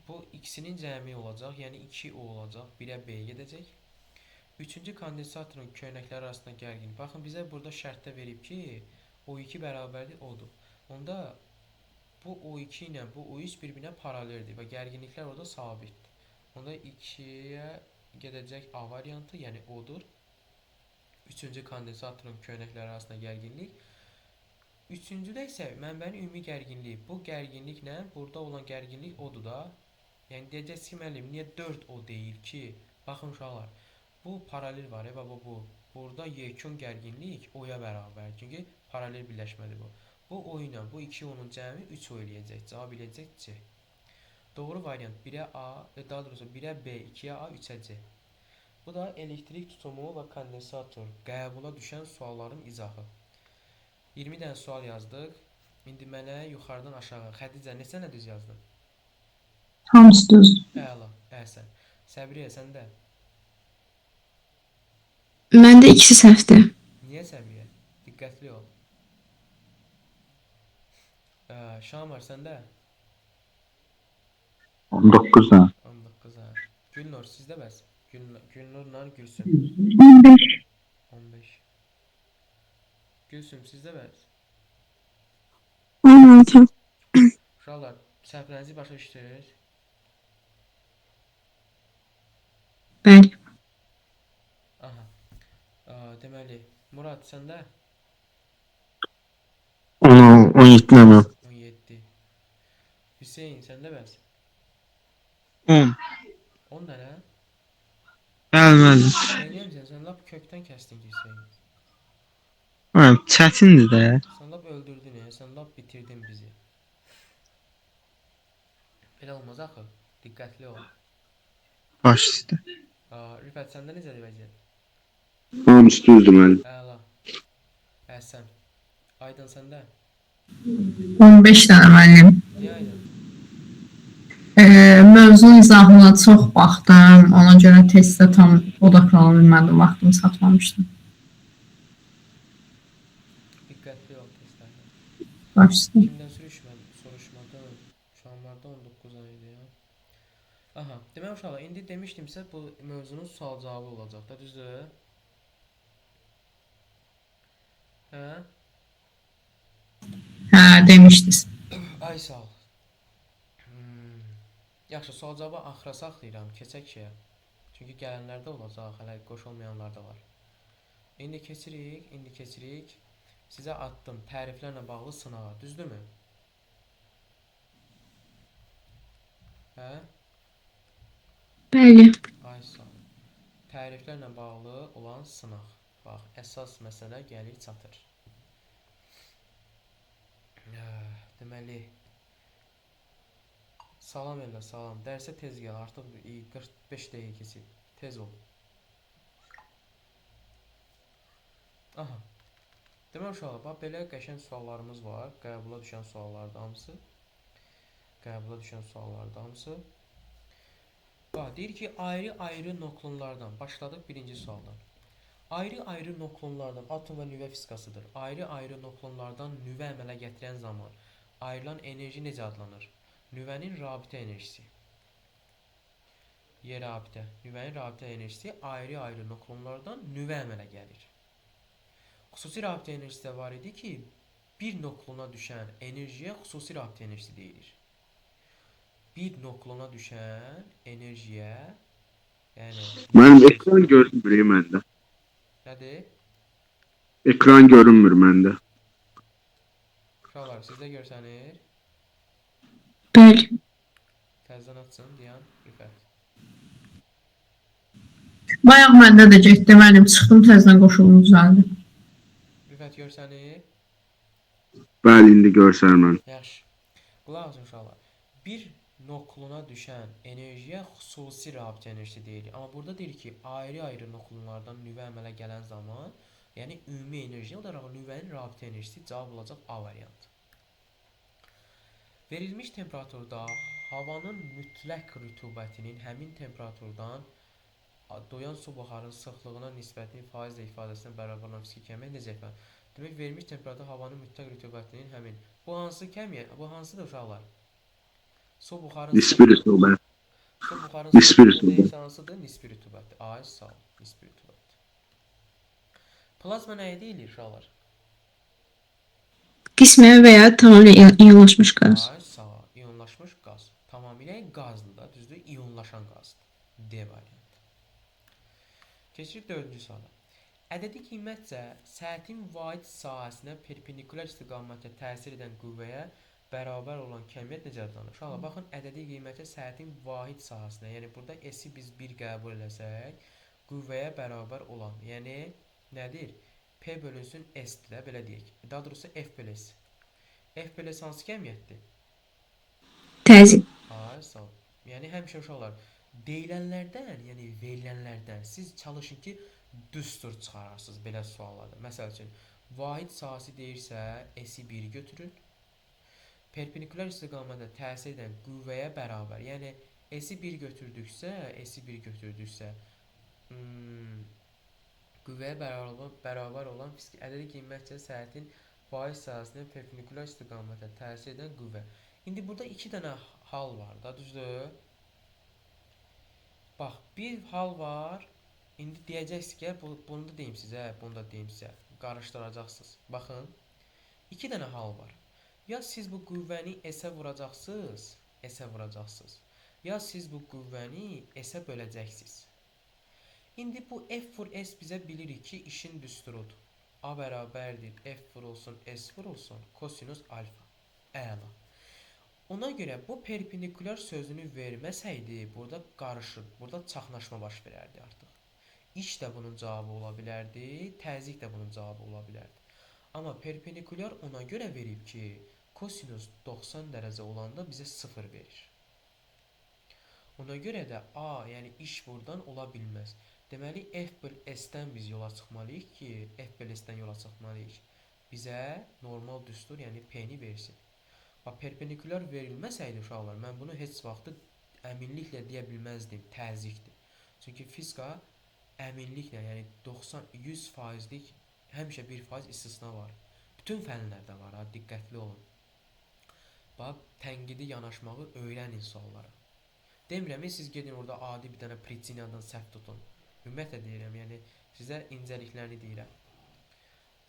bu ikisinin cəmi olacaq, yəni 2O olacaq, 1-ə B gedəcək. Üçüncü kondensatorun köynəkləri arasında gərginlik, baxın bizə burada şərtdə verib ki, O2 bərabərdir O-dur. Onda bu O2 ilə bu O3 bir-birinə paraleldir və gərginliklər orada sabitdir. Onda 2-yə gedəcək A variantı, yəni O-dur. Üçüncü kondensatorun köynəkləri arasında gərginlik. Üçüncüdə isə mənbənin ümumi gərginliyi. Bu gərginliklə burada olan gərginlik O-dur da. Yəni deyəcəksiniz ki, müəllim, niyə 4O deyil ki? Baxın uşaqlar, bu paralel var və bu. Burada yekun gərginlik O-ya bərabər. Çünki paralel birləşmədir bu. Bu O ilə bu 2O-nun cəmi 3O eləyəcək. Cavab eləyəcək C. Doğru variant 1-ə A, daha doğrusu 1-ə B, 2-yə A, 3-ə C. Bu da elektrik tutumu və kondensator qəbula düşən sualların izahı. 20 dənə sual yazdıq. İndi mənə yuxarıdan aşağı. Xədicə, neçə nə düz yazdın? Hamısı düz. Əla, əhsən. Səbriyə, səndə? Məndə ikisi səhvdir. Niyə Səbriyə? Diqqətli ol. Şamar, səndə? 19 dənə. 19 hə. Gülnur, sizdə bəs? Gülnurla Gülsüm. 15. 15. Gülsüm sizdə bəs? 16. Uşaqlar, səhvlərinizi başa düşdünüz? Bəli. Aha. Deməli, Murad səndə 17 nə? 17. Hüseyn səndə bəs? 10. 10 dənə? Bəli, bəli. Neyləyəmsən? Sən lap kökdən kəsdin ki, Hüseyn. Hə, çətindir də. Sən lap öldürdün ya, sən lap bitirdin bizi. Belə olmaz axı. Diqqətli ol. Baş üstə. Rüfət səndə necədir vəziyyət? Hamısı düzdür müəllim. Əla. Əhsən. Aydın səndə? 15 dənə müəllim. Niyə Aydın? Mövzunun izahına çox baxdım. Ona görə testdə tam odaklana bilmədim. Vaxtımı satmamışdım. Diqqətli ol testlərdə. Başlayın. Kimdən soruşmadım. Şamlarda 19 ay idi ya. Aha. Demək uşaqlar, indi demişdimsə bu mövzunun sual cavabı olacaq da, düzdür? Hə? Hə, demişdiniz. Ay sağ ol. Yaxşı, sual cavabı axıra saxlayıram, keçək ki. Çünki gələnlər də olacaq, hələ qoşulmayanlar da var. İndi keçirik. Sizə atdım təriflərlə bağlı sınağa, düzdürmü? Hə? Bəli. Ay sağ ol. Təriflərlə bağlı olan sınaq. Bax, əsas məsələ gəlir çatır. Deməli, salam elə, salam. Dərsə tez gəl, artıq 45 dəqiqə keçib. Tez ol. Aha. Demək uşaqlar, bax belə qəşəng suallarımız var. Qəbula düşən suallardır hamısı. Bax, deyir ki, ayrı-ayrı nöqlonlardan. Başladıq birinci sualdan. Ayrı-ayrı nöqlonlardan, atom və nüvə fizikasıdır. Ayrı-ayrı nöqlonlardan nüvə əmələ gətirən zaman ayrılan enerji necə adlanır? Nüvənin rabitə enerjisi. Rabitə. Nüvənin rabitə enerjisi ayrı-ayrı nöqlonlardan nüvə əmələ gəlir. Xüsusi rabitə enerjisi də var idi ki, bir nöqlona düşən enerjiyə xüsusi rabitə enerjisi deyilir. Bir nöqlona düşən enerjiyə, yəni... Mənim ekran görünmür məndə. Nədir? Ekran görünmür məndə. Uşaqlar, sizdə görsənir? Bəli. Təzdən açsın, deyən Rüfət. Bayaq məndə də getdi müəllim. Çıxdım təzədən qoşulum düzəldi. Rüfət görsənir? Bəli, indi görsənmən. Yaxşı. Qulaq asın uşaqlar. Bir nöqlona düşən enerjiyə xüsusi rabitə enerjisi deyilir. Amma burada deyir ki, ayrı-ayrı nöqlonlardan nüvə əmələ gələn zaman, yəni ümumi enerji olaraq nüvənin rabitə enerjisi cavab olacaq A variantı. Verilmiş temperaturda havanın mütləq rütubətinin həmin temperaturdan doyan su buxarının sıxlığına nisbətinin faizlə ifadəsinə bərabər olan fiziki kəmiyyət necə ifadə? Demək, verilmiş temperaturda havanın mütləq rütubətinin həmin... Bu hansı kəmiyyət? Bu hansıdır uşaqlar? Su buxarının Nisbi rütubət. Su buxarının Nisbi sıxlığı rütubət. neysə hansıdır? Nisbi rütubətdir. Ay sağ ol. Nisbi rütubət. Plazma nəyə deyilir uşaqlar? Qismən və ya tamamilə iyonlaşmış qaz. Ay sağ ol. İyonlaşmış qaz. Tamamilə qazdır da, düzdür? İyonlaşan qazdır. D variantı. Keçirik 4-cü suala. Ədədi qiymətcə sətin vahid sahəsinə perpendikulyar istiqamətə təsir edən qüvvəyə bərabər olan kəmiyyət necə adlanır? Uşaqlar, baxın, ədədi qiymətə sətin vahid sahəsinə, yəni burada S-i biz 1 qəbul eləsək, qüvvəyə bərabər olan, yəni nədir? P bölünsün S-dir də, belə deyək. Daha doğrusu F bölü S. F bölü S hansı kəmiyyətdir? Təzyiq. Ay, sağ ol. Yəni həmişə uşaqlar, deyilənlərdən, yəni verilənlərdən siz çalışın ki, düstur çıxararsınız belə suallarda. Məsəl üçün, vahid sahəsi deyirsə, S-i 1 götürün. Perpendikulyar istiqamətə təsir edən qüvvəyə bərabər, yəni S-i 1 götürdüksə, qüvvəyə bərabər olan fiziki ədədi qiymətcə səhətin vahid sahəsinə perpendikulyar istiqamətə təsir edən qüvvə. İndi burada 2 dənə hal var da, düzdür? Bax, bir hal var, İndi deyəcəksiniz ki, bunu da deyim sizə, bunu da deyim sizə. Qarışdıracaqsınız. Baxın, iki dənə hal var. Ya siz bu qüvvəni S-ə vuracaqsınız, S-ə vuracaqsınız. Ya siz bu qüvvəni S-ə böləcəksiniz. İndi bu F vur S bizə bilirik ki, işin düsturudur. A bərabərdir, F vurulsun, S vurulsun, kosinus alfa. Əla. Ona görə bu perpendikulyar sözünü verməsəydi, burada qarışır, burada çaxnaşma baş verərdi artıq. İş də bunun cavabı ola bilərdi, təzyiq də bunun cavabı ola bilərdi. Amma perpendikulyar ona görə verib ki, kosinus 90 dərəcə olanda bizə 0 verir. Ona görə də A, yəni iş buradan ola bilməz. Deməli, F böl S-dən biz yola çıxmalıyıq ki, F böl S-dən yola çıxmalıyıq. Bizə normal düstur, yəni P-ni versin. Bax, perpendikulyar verilməsəydi uşaqlar, mən bunu heç vaxt əminliklə deyə bilməzdim, təzyiqdir. Çünki fizika əminliklə, yəni 90-100%lik həmişə 1% istisna var. Bütün fənlərdə var, diqqətli olun. Bax, tənqidi yanaşmağı öyrənin suallara. Demirəm, siz gedin orada adi bir dənə Priciniyadan səhv tutun. Ümumiyyətlə deyirəm, yəni sizə incəliklərini deyirəm.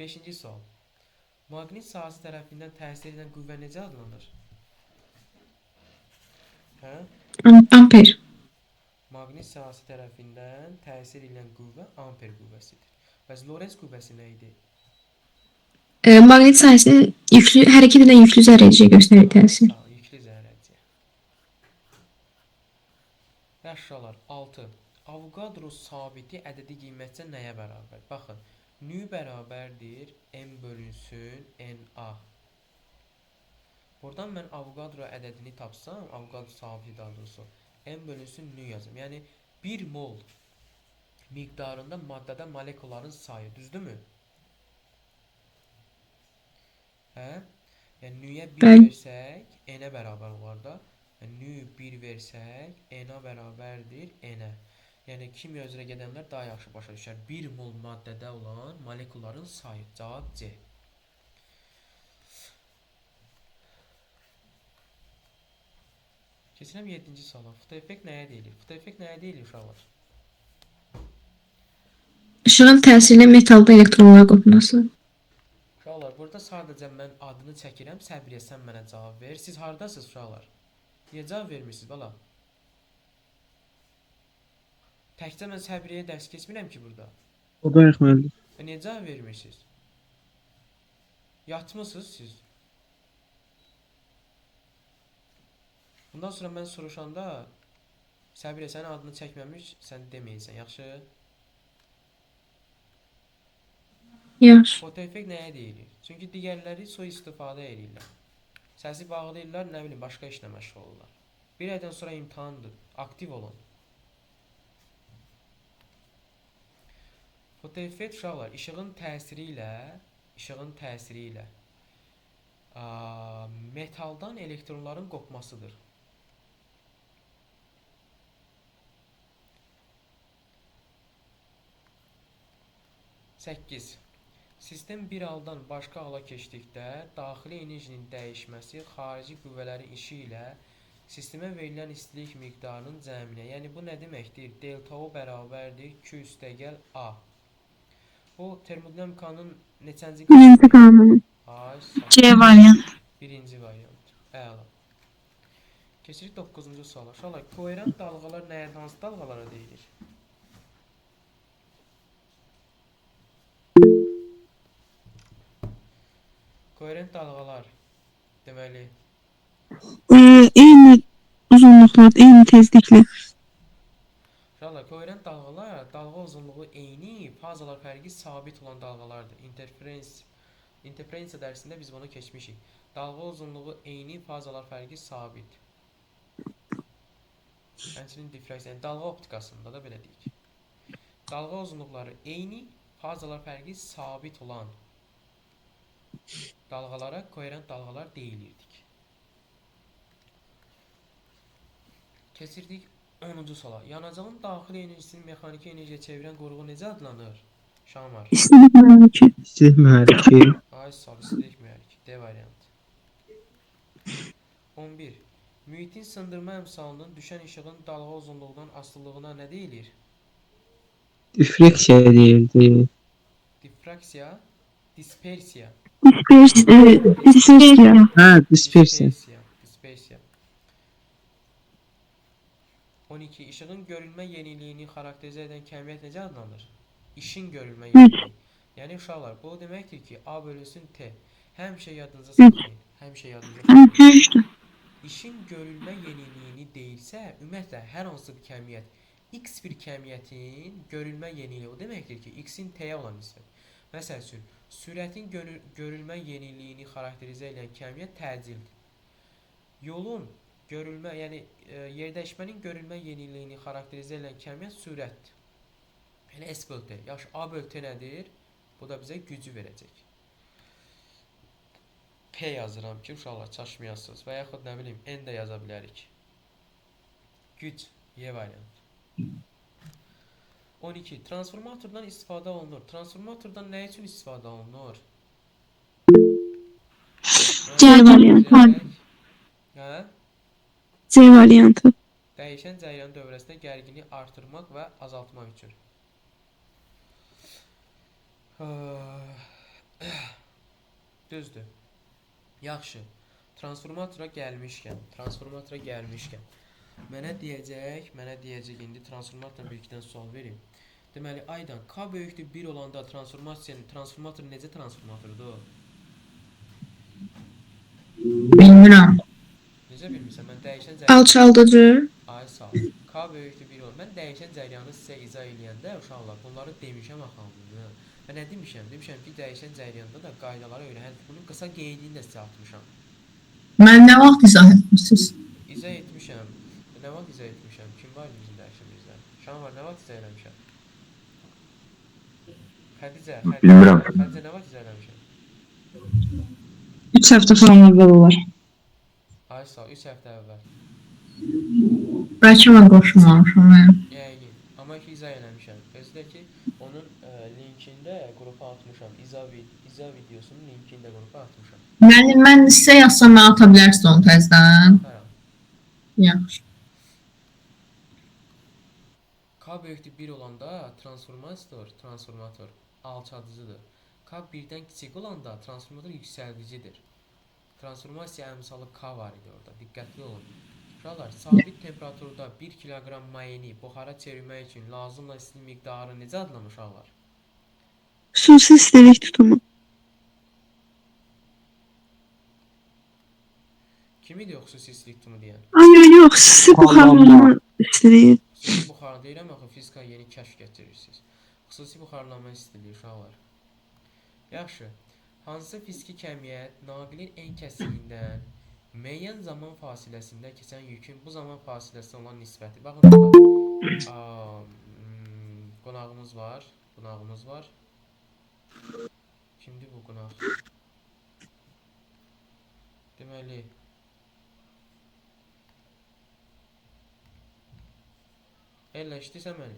5-ci sual. Maqnit sahəsi tərəfindən təsir edən qüvvə necə adlanır? Hə? Amper. Maqnit sahəsi tərəfindən təsir edən qüvvə amper qüvvəsidir. Bəs Lorentz qüvvəsi nə idi? Maqnit sahəsinin hərəkət edən yüklü zərrəciyə göstərir təsir. Yüklü zərrəciyə. Yaşalar 6. Avogadro sabiti ədədi qiymətcə nəyə bərabər? Baxın, nü bərabərdir m bölünsün na. Buradan mən Avogadro ədədini tapsam, Avogadro sabiti daha doğrusu, m bölünsün nü yazım. Yəni 1 mol miqdarında maddədə molekulların sayı, düzdürmü? Hə? Yəni nüyə 1 versək, n-ə bərabər olar da. Yəni, nü 1 versək, n-ə bərabərdir n-ə. Yəni kimya üzrə gedənlər daha yaxşı başa düşər. 1 mol maddədə olan molekulların sayı. Cavab C. Keçirəm 7-ci suala. Fotoeffekt nəyə deyilir? Fotoeffekt nəyə deyilir uşaqlar? İşığın təsirlə metalda elektronlara qopması. Uşaqlar, burada sadəcə mən adını çəkirəm, Səbriyə sən mənə cavab ver. Siz hardasınız uşaqlar? Niyə cavab vermirsiniz bala? Təkcə mən Səbriyyəyə dərs keçmirəm ki burada. O da müəllim. Niyə cavab vermirsiniz? Yatmısınız siz? Bundan sonra mən soruşanda Səbriyə sənin adını çəkməmiş, sən deməyəcəksən, yaxşı? Yaxşı. Fotoeffekt nəyə deyilir? Çünki digərləri sui-istifadə edirlər. Səsi bağlayırlar, nə bilim, başqa işlə məşğul olurlar. Bir aydan sonra imtahandır, aktiv olun. Fotoeffekt uşaqlar, işığın təsiri ilə metaldan elektronların qopmasıdır. Səkkiz. Sistem bir haldan başqa hala keçdikdə daxili enerjinin dəyişməsi xarici qüvvələrin işi ilə sistemə verilən istilik miqdarının cəminə. Yəni bu nə deməkdir? Delta O bərabərdir Q üstəgəl A. Bu termodinamikanın neçənci qanunu? Birinci qanunu. C variant. Birinci variant. Əla. Keçirik 9-cu suala. Uşaqlar, koherent dalğalar nəyə, hansı dalğalara deyilir? Koherent dalğalar deməli Eyni uzunluqlar, eyni tezlikli. uşaqlar, koherent dalğalar dalğa uzunluğu eyni, fazalar fərqi sabit olan dalğalardır. İnterferensiya dərsində biz bunu keçmişik. Dalğa uzunluğu eyni, fazalar fərqi sabit. Həmçinin diffraksiya, yəni dalğa optikasında da belə deyik. Dalğa uzunluqları eyni, fazalar fərqi sabit olan dalğalara koherent dalğalar deyilirdik. Keçirdik 10-cu suala. Yanacağın daxili enerjisini mexaniki enerjiyə çevirən qoruğu necə adlanır? Şamar. İstilik mühərriki. İstilik mühərriki. Ay sağ, istilik mühərriki. D variantı. 11. Mühitin sındırma əmsalının düşən işığın dalğa uzunluğundan asılılığına nə deyilir? Üfreksiya deyildi. Diffraksiya, dispersiya. Dispersiya. Hə, dispersiya. Dispersiya. 12. İşığın görülmə yeniliyini xarakterizə edən kəmiyyət necə adlanır? İşin görülmə yeniliyi. Yəni uşaqlar, bu o deməkdir ki, A bölünsün T. Həmişə yadınıza saxlayın. Həmişə yadınıza saxlayın. Düzdür. İşin görülmə yeniliyini deyilsə, ümumiyyətlə hər hansı bir kəmiyyət, X bir kəmiyyətin görülmə yeniliyi o deməkdir ki, X-in T-yə olan nisbət. Məsəl üçün, sürətin görülmə yeniliyini xarakterizə edən kəmiyyət təcildir. Yolun görülmə, yəni yerdəyişmənin görülmə yeniliyini xarakterizə edən kəmiyyət sürətdir. Yəni S bölü T. Yaxşı, A bölü T nədir? Bu da bizə gücü verəcək. P yazıram ki, uşaqlar çaşmayasınız və yaxud nə bilim, N də yaza bilərik. Güc, Y variantı. 12. Transformatordan istifadə olunur. Transformatordan nə üçün istifadə olunur? C variantı. Hə? C variantı. Dəyişən cəryan dövrəsində gərginliyi artırmaq və azaltmaq üçün. Düzdür. Yaxşı. Transformatora gəlmişkən, mənə deyəcək indi transformatorla bir iki dənə sual verim. Deməli, Aydan, K böyükdür 1 olanda transformator necə transformatordur? Bilmirəm. Necə bilmirsən? Mən dəyişən cəryan... Alçaldıcı. Ay sağ ol. K böyükdür 1 olanda. Mən dəyişən cəryanı sizə izah eləyəndə uşaqlar bunları demişəm axı. Və nə demişəm? Demişəm ki, dəyişən cəryanda da qaydaları öyrənib. Bunun qısa qeydini də sizə atmışam. Mən nə vaxt izah etmişsiniz? İzah etmişəm. Nə vaxt izah etmişəm? Kim var bizim dərsimizdə? Şan var, nə vaxt izah eləmişəm? Xədicə, Bilmirəm. Xədicə nə vaxt izah eləmişəm? 3 həftə falan əvvəl olar. Ay sağ ol, 3 həftə əvvəl. Bəlkə mən qoşulmamışam. Yəqin. Amma ki, izah eləmişəm. Özü də ki, onun linkində qrupa atmışam. İzah videosunun linkində qrupa atmışam. Müəllim, mən sizə yazsam, mən ata bilərsiniz onu təzdən. Ataram. Yaxşı. K böyükdür 1 olanda transformator alçadıcıdır. K 1-dən kiçik olanda transformator yüksəldicidir. Transformasiya əmsalı K var idi orada. Diqqətli olun. Uşaqlar, sabit temperaturda 1 kiloqram mayeni buxara çevirmək üçün lazım olan isti miqdarı necə adlanır uşaqlar? Xüsusi istilik tutumu. Kim idi o xüsusi istilik tutumu deyən? Ay yox, xüsusi buxarlanma istəyir. Xüsusi buxar deyirəm axı, fizika yeni kəşf getirirsiniz. Xüsusi buxarlanma istəyir uşaqlar. Yaxşı. Hansı fiziki kəmiyyət naqilin ən kəsiyindən müəyyən zaman fasiləsində keçən yükün bu zaman fasiləsinə olan nisbəti. Baxın uşaqlar. Qonağımız var. Kimdir bu qonaq? Deməli, Ella, işləyirsən məni?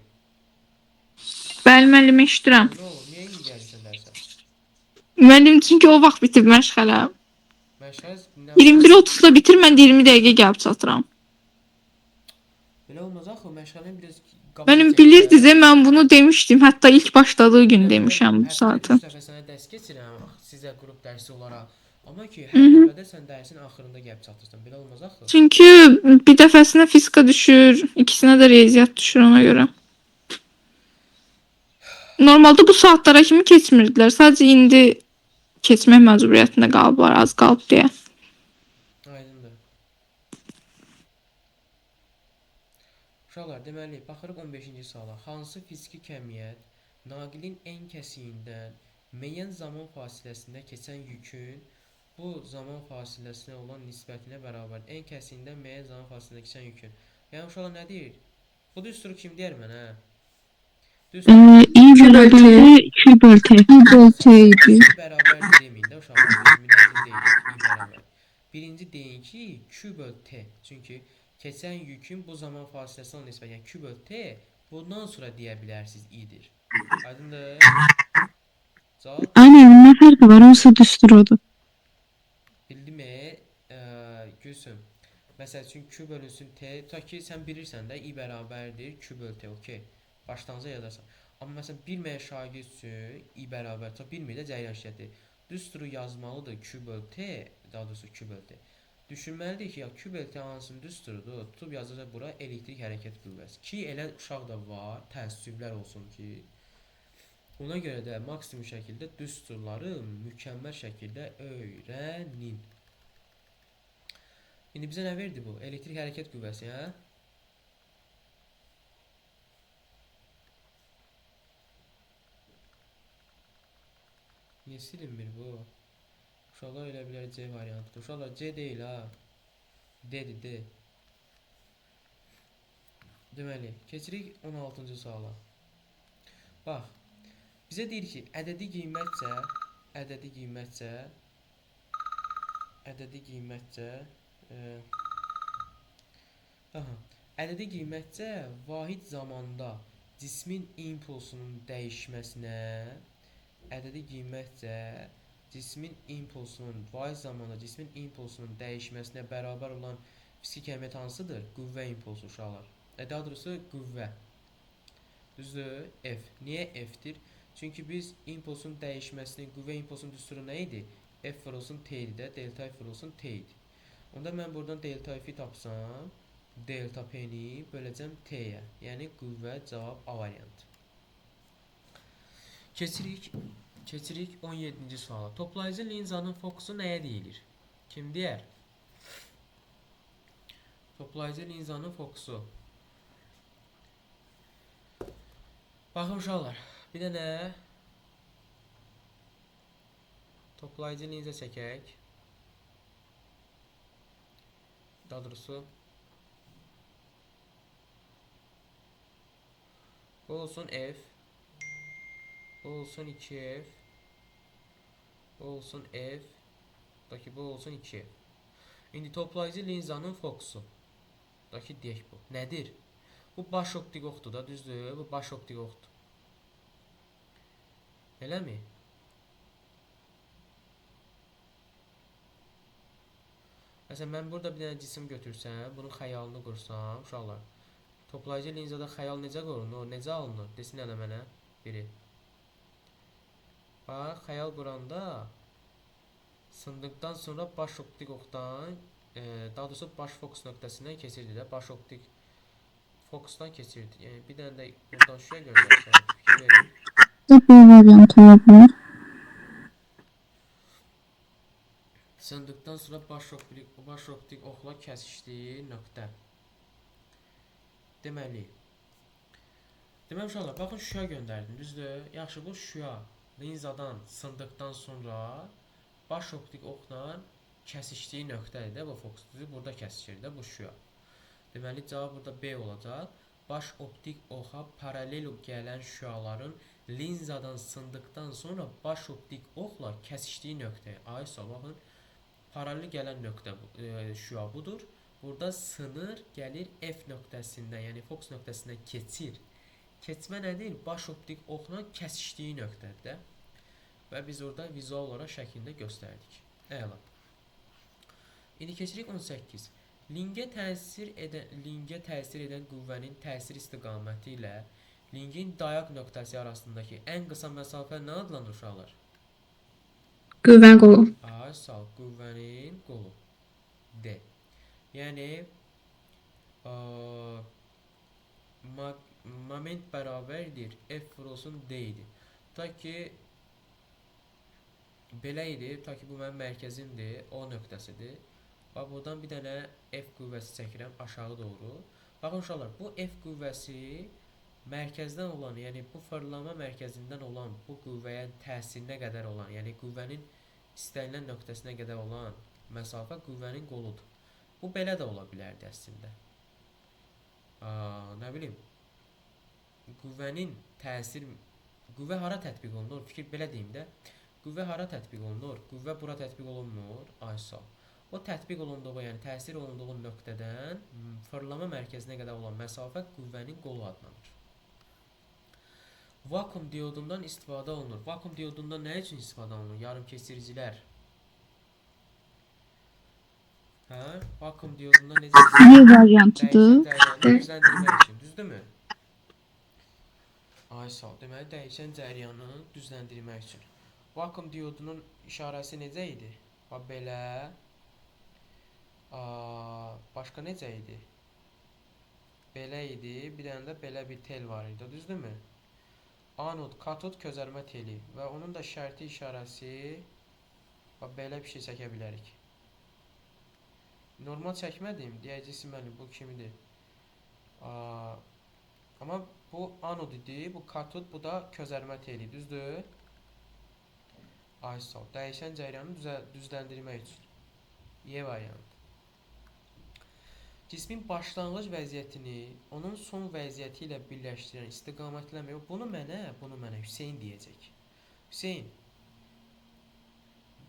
Bəli, müəllim, eşidirəm. Nə olur, niyə iyi gəlirsən dərsə? Müəllim, çünki o vaxt bitib məşğələm. Məşğəl 21:30-da bitir, mən də 20 dəqiqə gəlib çatıram. Belə olmaz axı, məşğəlin biraz... Müəllim, bilirdiniz, mən bunu demişdim. Hətta ilk başladığı gün demişəm bu saatı. Hər dəfə sənə dərs keçirəm, sizə qrup dərsi olaraq. Amma ki, hər dəfədə sən dərsin axırında gəlib çatırsan. Belə olmaz axı. Çünki bir dəfəsinə fizika düşür, ikisinə də riyaziyyat düşür ona görə. Normalda bu saatlara kimi keçmirdilər. Sadəcə indi keçmək məcburiyyətində qalıblar, az qalıb deyə. Aydındır. Uşaqlar, deməli, baxırıq 15-ci suala. Hansı fiziki kəmiyyət naqilin ən kəsiyindən müəyyən zaman fasiləsində keçən yükün bu zaman fasiləsinə olan nisbətinə bərabər. Ən kəsiyindən müəyyən zaman fasiləsində keçən yükün. Yəni, uşaqlar nə deyir? Bu düsturu kim deyər mənə? İ bölü Q bölü T. Bərabər deməyin də uşaqlar. Minəcil deyirik, i bərabər. Birinci deyin ki, Q bölü T. Çünki keçən yükün bu zaman fasiləsinə olan nisbət. Yəni, Q bölü T bundan sonra deyə bilərsiniz i-dir. Aydındır? Cavab? Aynen, nə fərqi var? Onsuz düstur odur. Bildimi? Gülsüm. Məsəl üçün Q bölünsün T. Ta ki sən bilirsən də i bərabərdir Q bölü T. Okey. Başlanıza yazarsan. Amma məsələn bilməyən şagird üçün i bərabər bilmir də cəryan şərti. Düsturu yazmalıdır Q böl T, daha doğrusu Q böl T. Düşünməlidir ki, ya Q böl T hansının düsturudur? Tutub yazacaq bura elektrik hərəkət qüvvəsi. Ki elə uşaq da var, təəssüflər olsun ki. Ona görə də maksimum şəkildə düsturları mükəmməl şəkildə öyrənin. İndi bizə nə verdi bu? Elektrik hərəkət qüvvəsi, hə? Niyə silinmir bu? Uşaqlar elə bilər C variantıdır. Uşaqlar C deyil ha. D-dir, D. Deməli, keçirik 16-cı suala. Bax, bizə deyir ki, ədədi qiymətcə vahid zamanda cismin impulsunun dəyişməsinə vahid zamanda cismin impulsunun dəyişməsinə bərabər olan fiziki əməliyyat hansıdır? Qüvvə impulsu uşaqlar. Daha doğrusu qüvvə. Düzdür? F. Niyə F-dir? Çünki biz impulsun dəyişməsini, qüvvə impulsunun düsturu nə idi? F vurulsun T idi də, delta F vurulsun T idi. Onda mən buradan delta F-i tapsam, delta P-ni böləcəm T-yə. Yəni qüvvə cavab A variantı. Keçirik 17-ci suala. Toplayıcı linzanın fokusu nəyə deyilir? Kim deyər? Toplayıcı linzanın fokusu. Baxın uşaqlar, bir dənə toplayıcı linza çəkək. Daha doğrusu bu olsun F, bu olsun 2F, bu olsun F, bu olsun 2F. İndi toplayıcı linzanın fokusu. Deyək bu. Nədir? Bu baş optik oxdur da, düzdür? Bu baş optik oxdur. Eləmi? Məsələn, mən burada bir dənə cisim götürsəm, bunun xəyalını qursam, uşaqlar. Toplayıcı linzada xəyal necə qurulur? Necə alınır? Desin hələ mənə biri. Bax, xəyal quranda sındıqdan sonra baş optik oxdan, daha doğrusu baş fokus nöqtəsindən keçirdi də, baş optik fokusdan keçirdi. Yəni bir dənə də buradan şuraya göndərsək, fikir verin. Bu variant olabilir. Sındıqdan sonra baş optik oxla kəsişdiyi nöqtə. Deməli uşaqlar, baxın şüa göndərdim, düzdür? Yaxşı, bu şüa linzadan sındıqdan sonra baş optik oxla kəsişdiyi nöqtədir də bu fokus. Düzdür? Burada kəsişir də bu şüa. Deməli, cavab burada B olacaq. Baş optik oxa paralel gələn şüaların linzadan sındıqdan sonra baş optik oxla kəsişdiyi nöqtəyə. Aysa, baxın, paralel gələn nöqtə şüa budur. Burada sınır, gəlir F nöqtəsindən, yəni fokus nöqtəsindən keçir. Keçmə nədir? Baş optik oxla kəsişdiyi nöqtədir də. Və biz orada vizual olaraq şəklində göstərdik. Əla. İndi keçirik 18. Lingə təsir edən qüvvənin təsir istiqaməti ilə lingin dayaq nöqtəsi arasındakı ən qısa məsafə nə adlanır uşaqlar? Qüvvənin qolu. Sağ, qüvvənin qolu. D. Yəni moment bərabərdir F vurulsun D idi. Ta ki belə idi, ta ki bu mənim mərkəzimdir, O nöqtəsidir. Bax, buradan bir dənə F qüvvəsi çəkirəm aşağı doğru. Baxın uşaqlar, bu F qüvvəsi mərkəzdən olan, yəni bu fırlama mərkəzindən olan bu qüvvəyə təsirinə qədər olan, yəni qüvvənin istənilən nöqtəsinə qədər olan məsafə qüvvənin qoludur. Bu belə də ola bilərdi əslində. Nə bilim, qüvvə hara tətbiq olunur? Fikir belə deyim də, qüvvə hara tətbiq olunur? Qüvvə bura tətbiq olunmur. Aysa. O tətbiq olunduğu, yəni təsir olunduğu nöqtədən fırlama mərkəzinə qədər olan məsafə qüvvənin qolu adlanır. Vakuum diodundan istifadə olunur. Vakuum diodundan nə üçün istifadə olunur? Yarımkesircilər. Vakuum diodundan necə istifadə Bir variantıdır. Düzdürmü? Ay sağ ol. Deməli dəyişən cəryanı düzləndirmək üçün. Vakuum diodunun işarəsi necə idi? Bax belə. Başqa necə idi? Belə idi. Bir dənə də belə bir tel var idi. Düzdürmü? Anod, katod közərmə teli və onun da şərti işarəsi bax belə bir şey çəkə bilərik. Normal çəkmədim. Deyəcəksin mənim bu kimidir. Amma bu anod idi, bu katod, bu da közərmə teli, düzdür? Ay sağ ol. Dəyişən cəryanı düzləndirmək üçün. Y variantı. Cismin başlanğıc vəziyyətini onun son vəziyyəti ilə birləşdirən istiqamətləmə. Bunu mənə Hüseyn deyəcək. Hüseyn.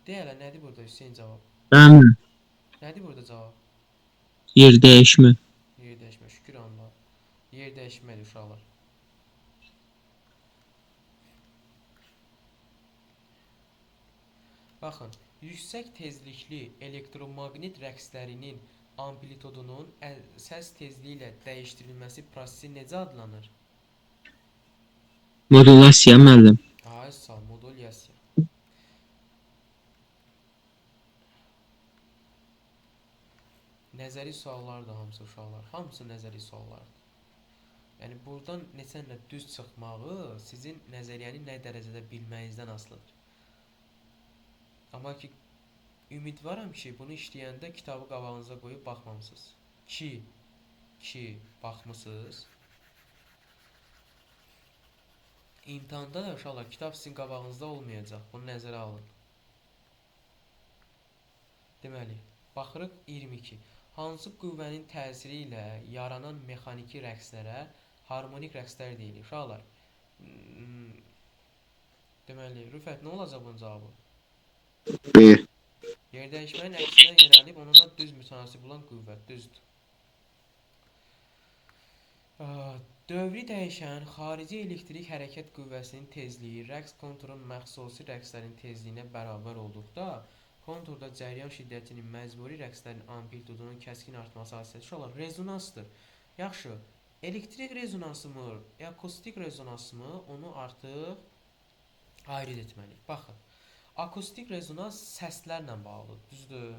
Deyələ, nədir burada Hüseyn cavab? Mənim Nədir burada cavab? yer dəyişmə. Yer dəyişmə, şükür Allah. Yer dəyişmədir uşaqlar. Baxın, yüksək tezlikli elektromaqnit rəqslərinin amplitudunun səs tezliyi ilə dəyişdirilməsi prosesi necə adlanır? Modulyasiya müəllim. Ay sağ ol, modulyasiya. Nəzəri suallardır hamısı uşaqlar. Hamısı nəzəri suallardır. Yəni buradan neçənlə düz çıxmağı sizin nəzəriyyəni nə dərəcədə bilməyinizdən asılıdır. Amma ki ümidvaram ki bunu işləyəndə kitabı qabağınıza qoyub baxmamısınız. Ki baxmısınız. İmtahanda da uşaqlar kitab sizin qabağınızda olmayacaq. Bunu nəzərə alın. Deməli, baxırıq 22. Hansı qüvvənin təsiri ilə yaranan mexaniki rəqslərə harmonik rəqslər deyilir? Uşaqlar, deməli, Rüfət, nə olacaq bunun cavabı? B. Yer dəyişməyin əksinə yönəlib onunla düz mütənasib olan qüvvə, düzdür. Dövri dəyişən xarici elektrik hərəkət qüvvəsinin tezliyi rəqs konturun məxsusi rəqslərin tezliyinə bərabər olduqda konturda cəryan şiddətinin məcburi rəqslərin amplitudunun kəskin artması hadisəsi uşaqlar rezonansdır. Yaxşı, elektrik rezonansı mı, akustik rezonansı mı, onu artıq ayrı etməliyik. Baxın, akustik rezonans səslərlə bağlıdır, düzdür?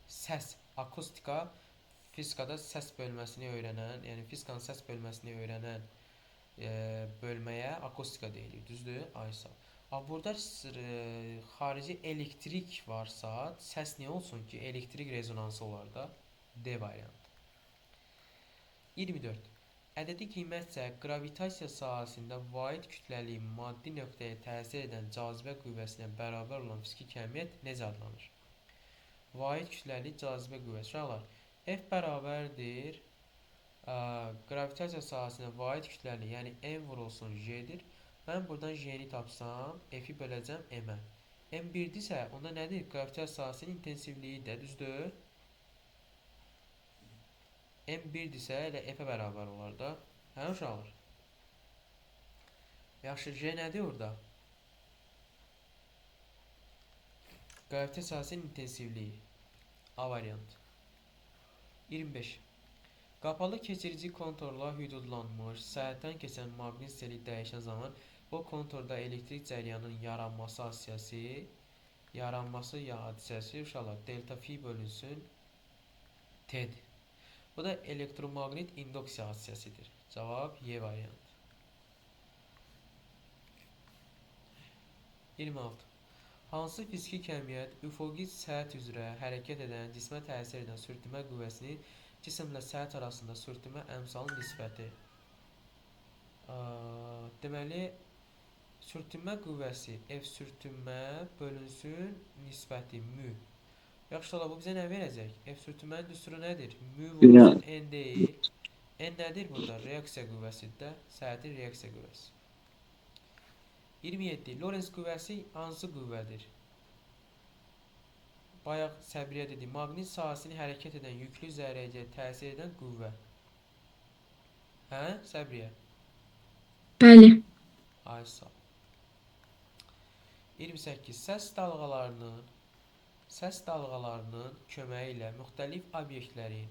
Səs, akustika, fizikada səs bölməsini öyrənən, yəni fizikanın səs bölməsini öyrənən bölməyə akustika deyilir, düzdür? Aysa. Burada xarici elektrik varsa, səs niyə olsun ki? Elektrik rezonansı olar da. D variantı. 24. Ədədi qiymətcə qravitasiya sahəsində vahid kütləli maddi nöqtəyə təsir edən cazibə qüvvəsinə bərabər olan fiziki kəmiyyət necə adlanır? Vahid kütləli cazibə qüvvəsi. Uşaqlar, F bərabərdir qravitasiya sahəsində vahid kütləli, yəni M vurulsun J'dir. Mən buradan J'ni tapsam, F'i böləcəm M-ə. M 1-dirsə, onda nədir? Qravitasiya sahəsinin intensivliyi də, düzdür? M 1-dirsə, elə F'ə bərabər olar da. Hə, uşaqlar? Yaxşı, J nədir orada? Qravitasiya sahəsinin intensivliyi. A variantı. 25. Qapalı keçirici konturla hüdudlanmış, səhətdən keçən maqnit seli dəyişən zaman bu konturda elektrik cəryanının yaranması hadisəsi uşaqlar delta fi bölünsün T'dir. Bu da elektromaqnit induksiya hadisəsidir. Cavab Y variantı. 26. Hansı fiziki kəmiyyət üfüqi səhət üzrə hərəkət edən cismə təsir edən sürtünmə qüvvəsinin cisimlə səhət arasında sürtünmə əmsalının nisbəti? Deməli, sürtünmə qüvvəsi F sürtünmə bölünsün nisbəti mü. Yaxşı, bu bizə nə verəcək? F sürtünmənin düsturu nədir? Mü vurulsun N deyil. N nədir burada? Reaksiya qüvvəsidir də. Səhətin reaksiya qüvvəsi. 27. Lorentz qüvvəsi hansı qüvvədir? Bayaq Səbriyə dedi, maqnit sahəsini hərəkət edən yüklü zərrəciyə təsir edən qüvvə. Hə, Səbriyə? Bəli. Ay sağ. 28. Səs dalğalarının köməyi ilə müxtəlif obyektlərin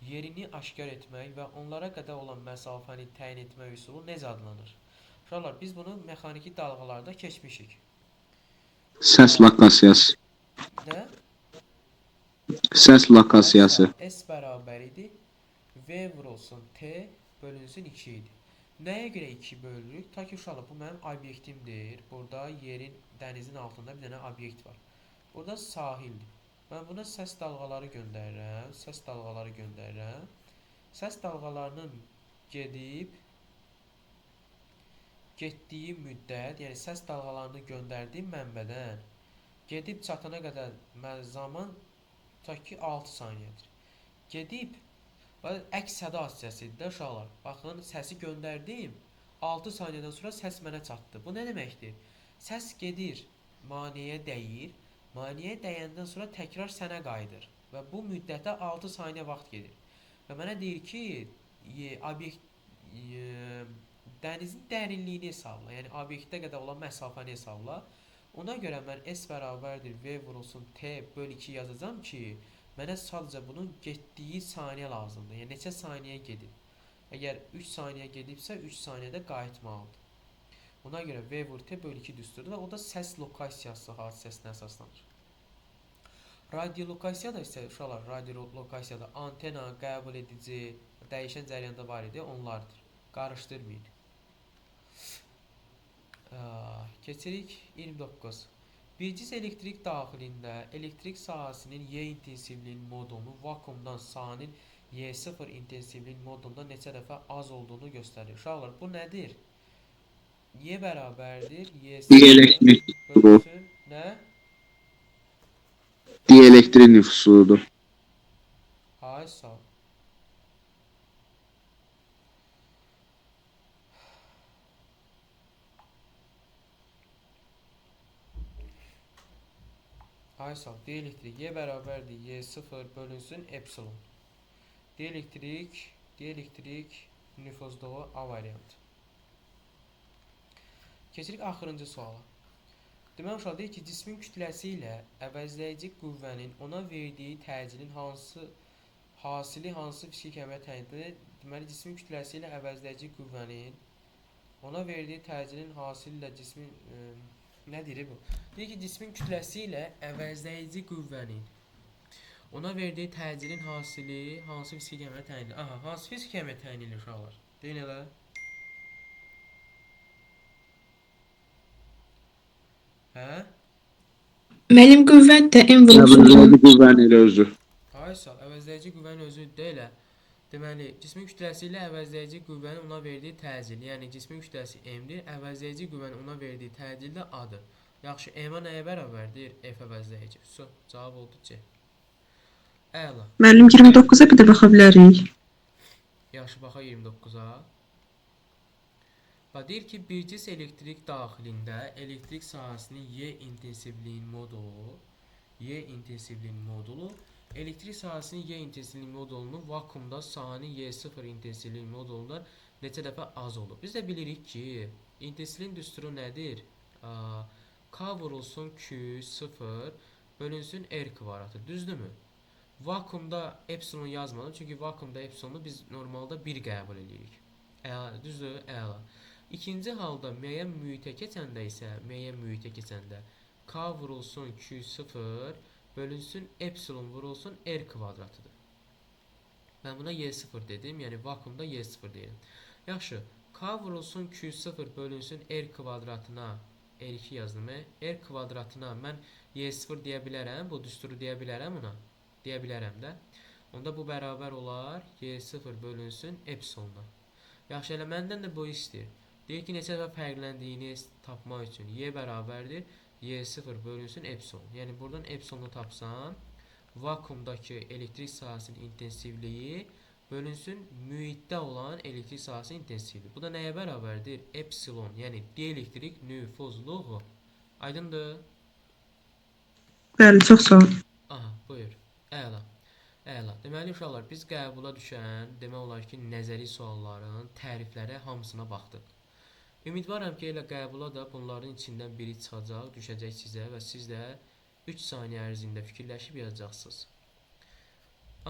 yerini aşkar etmək və onlara qədər olan məsafəni təyin etmək üsulu necə adlanır? Uşaqlar, biz bunu mexaniki dalğalarda keçmişik. Səs lokasiyası. Nə? Səs lokasiyası. S bərabər idi. V vurulsun T bölünsün 2 idi. Nəyə görə 2 bölürük? Ta ki uşaqlar, bu mənim obyektimdir. Burada yerin, dənizin altında bir dənə obyekt var. Burada sahildir. Mən buna səs dalğaları göndərirəm. Səs dalğaları göndərirəm. Səs dalğalarının getdiyi müddət, yəni səs dalğalarını göndərdiyim mənbədən gedib çatana qədər zaman tutaq ki 6 saniyədir. Gedib əks-səda hissəsidir də uşaqlar. Baxın, səsi göndərdim. 6 saniyədən sonra səs mənə çatdı. Bu nə deməkdir? Səs gedir, maneəyə dəyir. Maneəyə dəyəndən sonra təkrar sənə qayıdır. Və bu müddətə 6 saniyə vaxt gedir. Və mənə deyir ki, dənizin dərinliyini hesabla. Yəni obyektə qədər olan məsafəni hesabla. Ona görə mən S bərabərdir V vurulsun T böl 2 yazacağam ki, mənə sadəcə bunun getdiyi saniyə lazımdır. Yəni neçə saniyə gedib. Əgər 3 saniyə gedibsə, 3 saniyədə qayıtmalıdır. Ona görə V vur T böl 2 düsturudur və o da səs lokasiyası hadisəsinə əsaslanır. Radiolokasiyada isə uşaqlar, radiolokasiyada antena, qəbul edici, dəyişən cərəyanda var idi, onlardır. Qarışdırmayın. Keçirik 29. Bilgiz elektrik daxilində elektrik sahəsinin Y intensivliyin modulunu vakuumdan sahənin Y0 intensivliyin modulundan neçə dəfə az olduğunu göstərir. Uşaqlar, bu nədir? Y bərabərdir Y0 Dielektrik bölünsün nə? Dielektrik nüfusudur. Ay sağ ol. Ay sağ ol. Dielektrik Y bərabərdir Y0 bölünsün epsilon. Dielektrik nüfuzluğu A variantı. Keçirik axırıncı suala. Deməli uşaq deyir ki, cismin kütləsi ilə əvəzləyici qüvvənin ona verdiyi təcilin hasili hansı fiziki əməliyyat təyin edir? Deməli, cismin kütləsi ilə əvəzləyici qüvvənin ona verdiyi təcilin hasili ilə cismin nə deyir bu? Deyir ki, cismin kütləsi ilə əvəzləyici qüvvənin ona verdiyi təcilin hasili hansı fiziki əməliyyat təyin edir? Aha, hansı fiziki əməliyyat təyin edir uşaqlar? Deyin elə. Hə? Müəllim qüvvət də M vurulsun. Əvəzləyici qüvvənin elə özü. Aysa, əvəzləyici qüvvənin özü deyil. Deməli, cismin kütləsi ilə əvəzləyici qüvvənin ona verdiyi təcil, yəni cismin kütləsi M-dir, əvəzləyici qüvvənin ona verdiyi təcil də A-dır. Yaxşı, M-a nəyə bərabərdir? F əvəzləyici. Su, cavab oldu C. Əla. Müəllim 29-a bir də baxa bilərik. Yaxşı, baxa 29-a. Deyir ki, bir cis elektrik daxilində elektrik sahəsinin Y intensivliyin modulu elektrik sahəsinin Y intensivliyin modulunun vakuumda sahənin Y0 intensivliyin modulundan neçə dəfə az olur. Biz də bilirik ki, intensivliyin düsturu nədir? K vurulsun Q0 bölünsün R kvadratı. Düzdürmü? Vakuumda epsilon yazmadım. Çünki vakuumda epsilonu biz normalda 1 qəbul edirik. Düzdür? Əla. İkinci halda müəyyən mühitə keçəndə isə, K vurulsun Q0 bölünsün epsilon vurulsun R kvadratıdır. Mən buna Y0 dedim, yəni vakuumda Y0 deyirəm. Yaxşı, K vurulsun Q0 bölünsün R kvadratına, R2 yazdım, R kvadratına mən Y0 deyə bilərəm, bu düsturu deyə bilərəm ona, deyə bilərəm də. Onda bu bərabər olar Y0 bölünsün epsilondan. Yaxşı, elə məndən də bu istəyir. Deyir ki, neçə dəfə fərqləndiyini tapmaq üçün Y bərabərdir Y0 bölünsün epsilon. Yəni, buradan epsilonu tapsam, vakuumdakı elektrik sahəsinin intensivliyi bölünsün mühitdə olan elektrik sahəsinin intensivliyi. Bu da nəyə bərabərdir? Epsilon, yəni dielektrik nüfuzluğu. Aydındır? Bəli, çox sağ ol. Aha, buyur. Əla. Əla. Deməli, uşaqlar, biz qəbula düşən, demək olar ki, nəzəri sualların tərifləri hamısına baxdıq. Ümidvaram ki, elə qəbula da bunların içindən biri çıxacaq, düşəcək sizə və siz də 3 saniyə ərzində fikirləşib yazacaqsınız.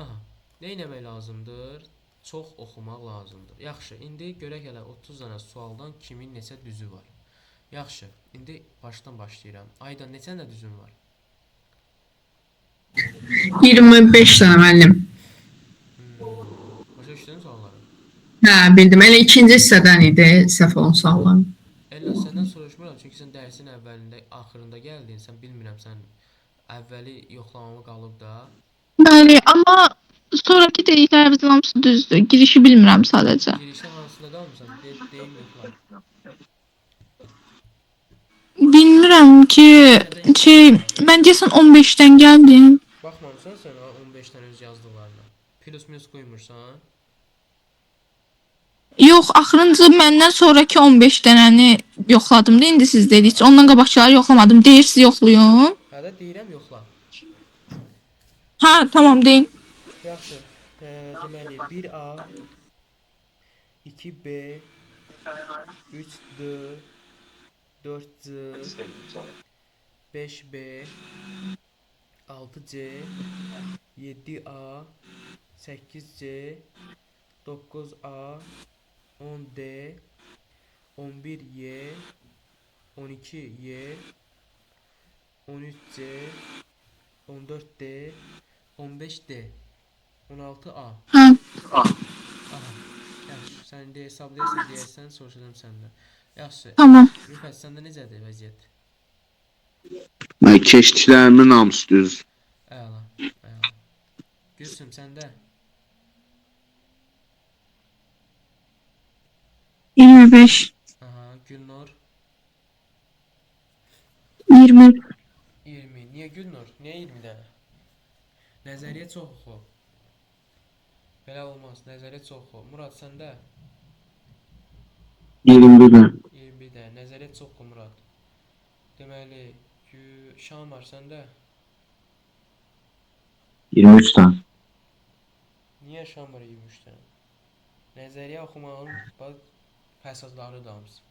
Aha, nə etmək lazımdır? çox oxumaq lazımdır. Yaxşı, indi görək hələ 30 dənə sualdan kimin neçə düzü var. Yaxşı, indi başdan başlayıram. Ayda neçə dənə düzün var? 25 dənə müəllim. Başa düşdün sualları? Hə, bildim. Elə ikinci hissədən idi səhv olan suallar. Ella, səndən soruşmuram çünki sən dərsin əvvəlində, axırında gəldin. Sən bilmirəm, sən əvvəli yoxlamamı qalıb da. Bəli, amma sonraki dediklərimizin hamısı düzdür. Girişi bilmirəm sadəcə. Girişdə hansında qalmısan? Deyim yoxla. Bilmirəm ki, mən deyəsən 15-dən gəldim. Baxmamısan sən 15-dən öz yazdıqlarına. Plus minus qoymursan. Yox, axırıncı məndən sonraki 15 dənəni yoxladım da indi siz dediniz. Ondan qabaqçıları yoxlamadım. Deyirsiniz yoxlayın. Hə də deyirəm yoxla. Ha, tamam deyin. Yaxşı. Deməli 1A 2B 3D 4C 5B 6C 7A 8C 9A 10D 11Y 12Y 13C 14D 15D 16A. Ha, Aha. Yaxşı, sən indi hesablayırsan deyəsən, soruşacağam səndən. Yaxşı. tamam. Rüfət, səndə necədir vəziyyət? Mən keçdiklərimin hamısı düz. Əla, əla. Gülsüm, səndə? 25, Aha, Gülnur 20, 20. Niyə Gülnur? Niyə 20 dənə? Nəzəriyyə çox oxu. Belə olmaz, nəzəriyyə çox oxu. Murad, səndə? 21 dənə. 21 dənə. Nəzəriyyə çox oxu, Murad. Deməli, Şamar, səndə? 23 dənə. Niyə Şamar 23 dənə? Nəzəriyyə oxumağın bax, fəsadlarıdır hamısı.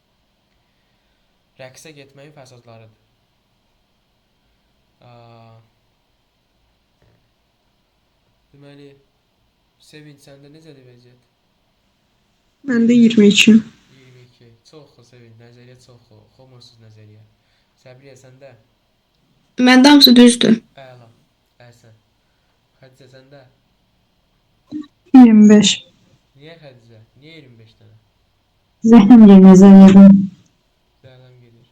Rəqsə getməyin fəsadlarıdır. Deməli, Sevinç, səndə necədir vəziyyət? Məndə 22. 22. Çox oxu Sevinç, nəzəriyyə çox oxu. Oxumursuz nəzəriyyə. Səbriyə, səndə? Məndə hamısı düzdür. Əla. Əhsən. Xədicə, səndə? 25. Niyə Xədicə? Niyə 25 dənə? Zəhləm gəlmə zəhləm. Zəhləm gedir.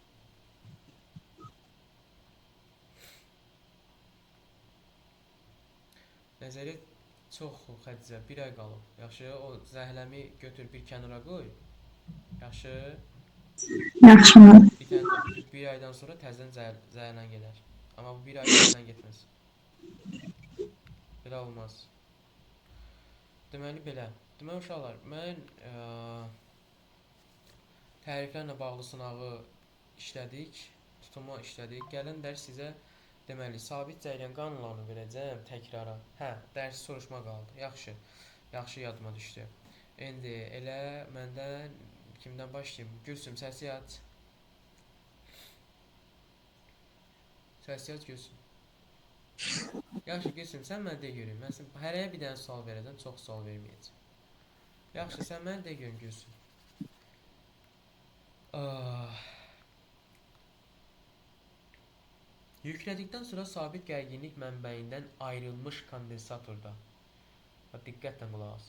Nəzəriyyə çox oxu Xədicə, 1 ay qalıb. Yaxşı, o zəhləmi götür bir kənara qoy. Yaxşı, Yaxşı mı? bir aydan sonra təzədən zəhlən gedər. Amma bu 1 ay zəhlən getməz. Belə olmaz. Deməli belə. Deməli uşaqlar, mən təriflərlə bağlı sınağı işlədik, tutuma işlədik. Gələn dərs sizə deməli sabit cəryan qanunlarını verəcəm təkrara. Hə, dərs soruşma qaldı. Yaxşı. Yaxşı yadıma düşdü. İndi elə məndən kimdən başlayım? Gülsüm, səsi aç. Səsi aç Gülsüm. Yaxşı Gülsüm, sən mənə de görüm. Mən hərəyə bir dənə sual verəcəm, çox sual verməyəcəm. Yaxşı, sən mənə de görüm Gülsüm. Yüklədikdən sonra sabit gərginlik mənbəyindən ayrılmış kondensatorda. Diqqətlə qulaq as.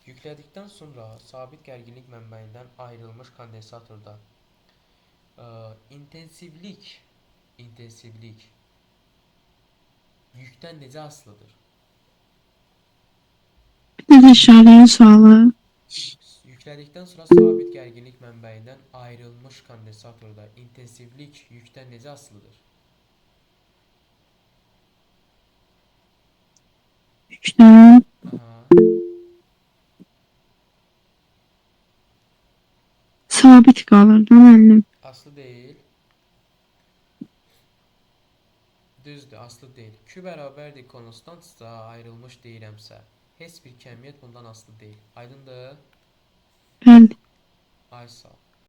Yüklədikdən sonra sabit gərginlik mənbəyindən ayrılmış kondensatorda intensivlik yükdən necə asılıdır? Bir də işarənin sualı. Yüklədikdən sonra sabit gərginlik mənbəyindən ayrılmış kondensatorda intensivlik yükdən necə asılıdır? Yükdən sabit qalır da müəllim. Aslı deyil. Düzdür, aslı deyil. Q bərabərdir konstantsa ayrılmış deyirəmsə, heç bir kəmiyyət bundan aslı deyil. Aydındır? Bəli. Ay sağ ol.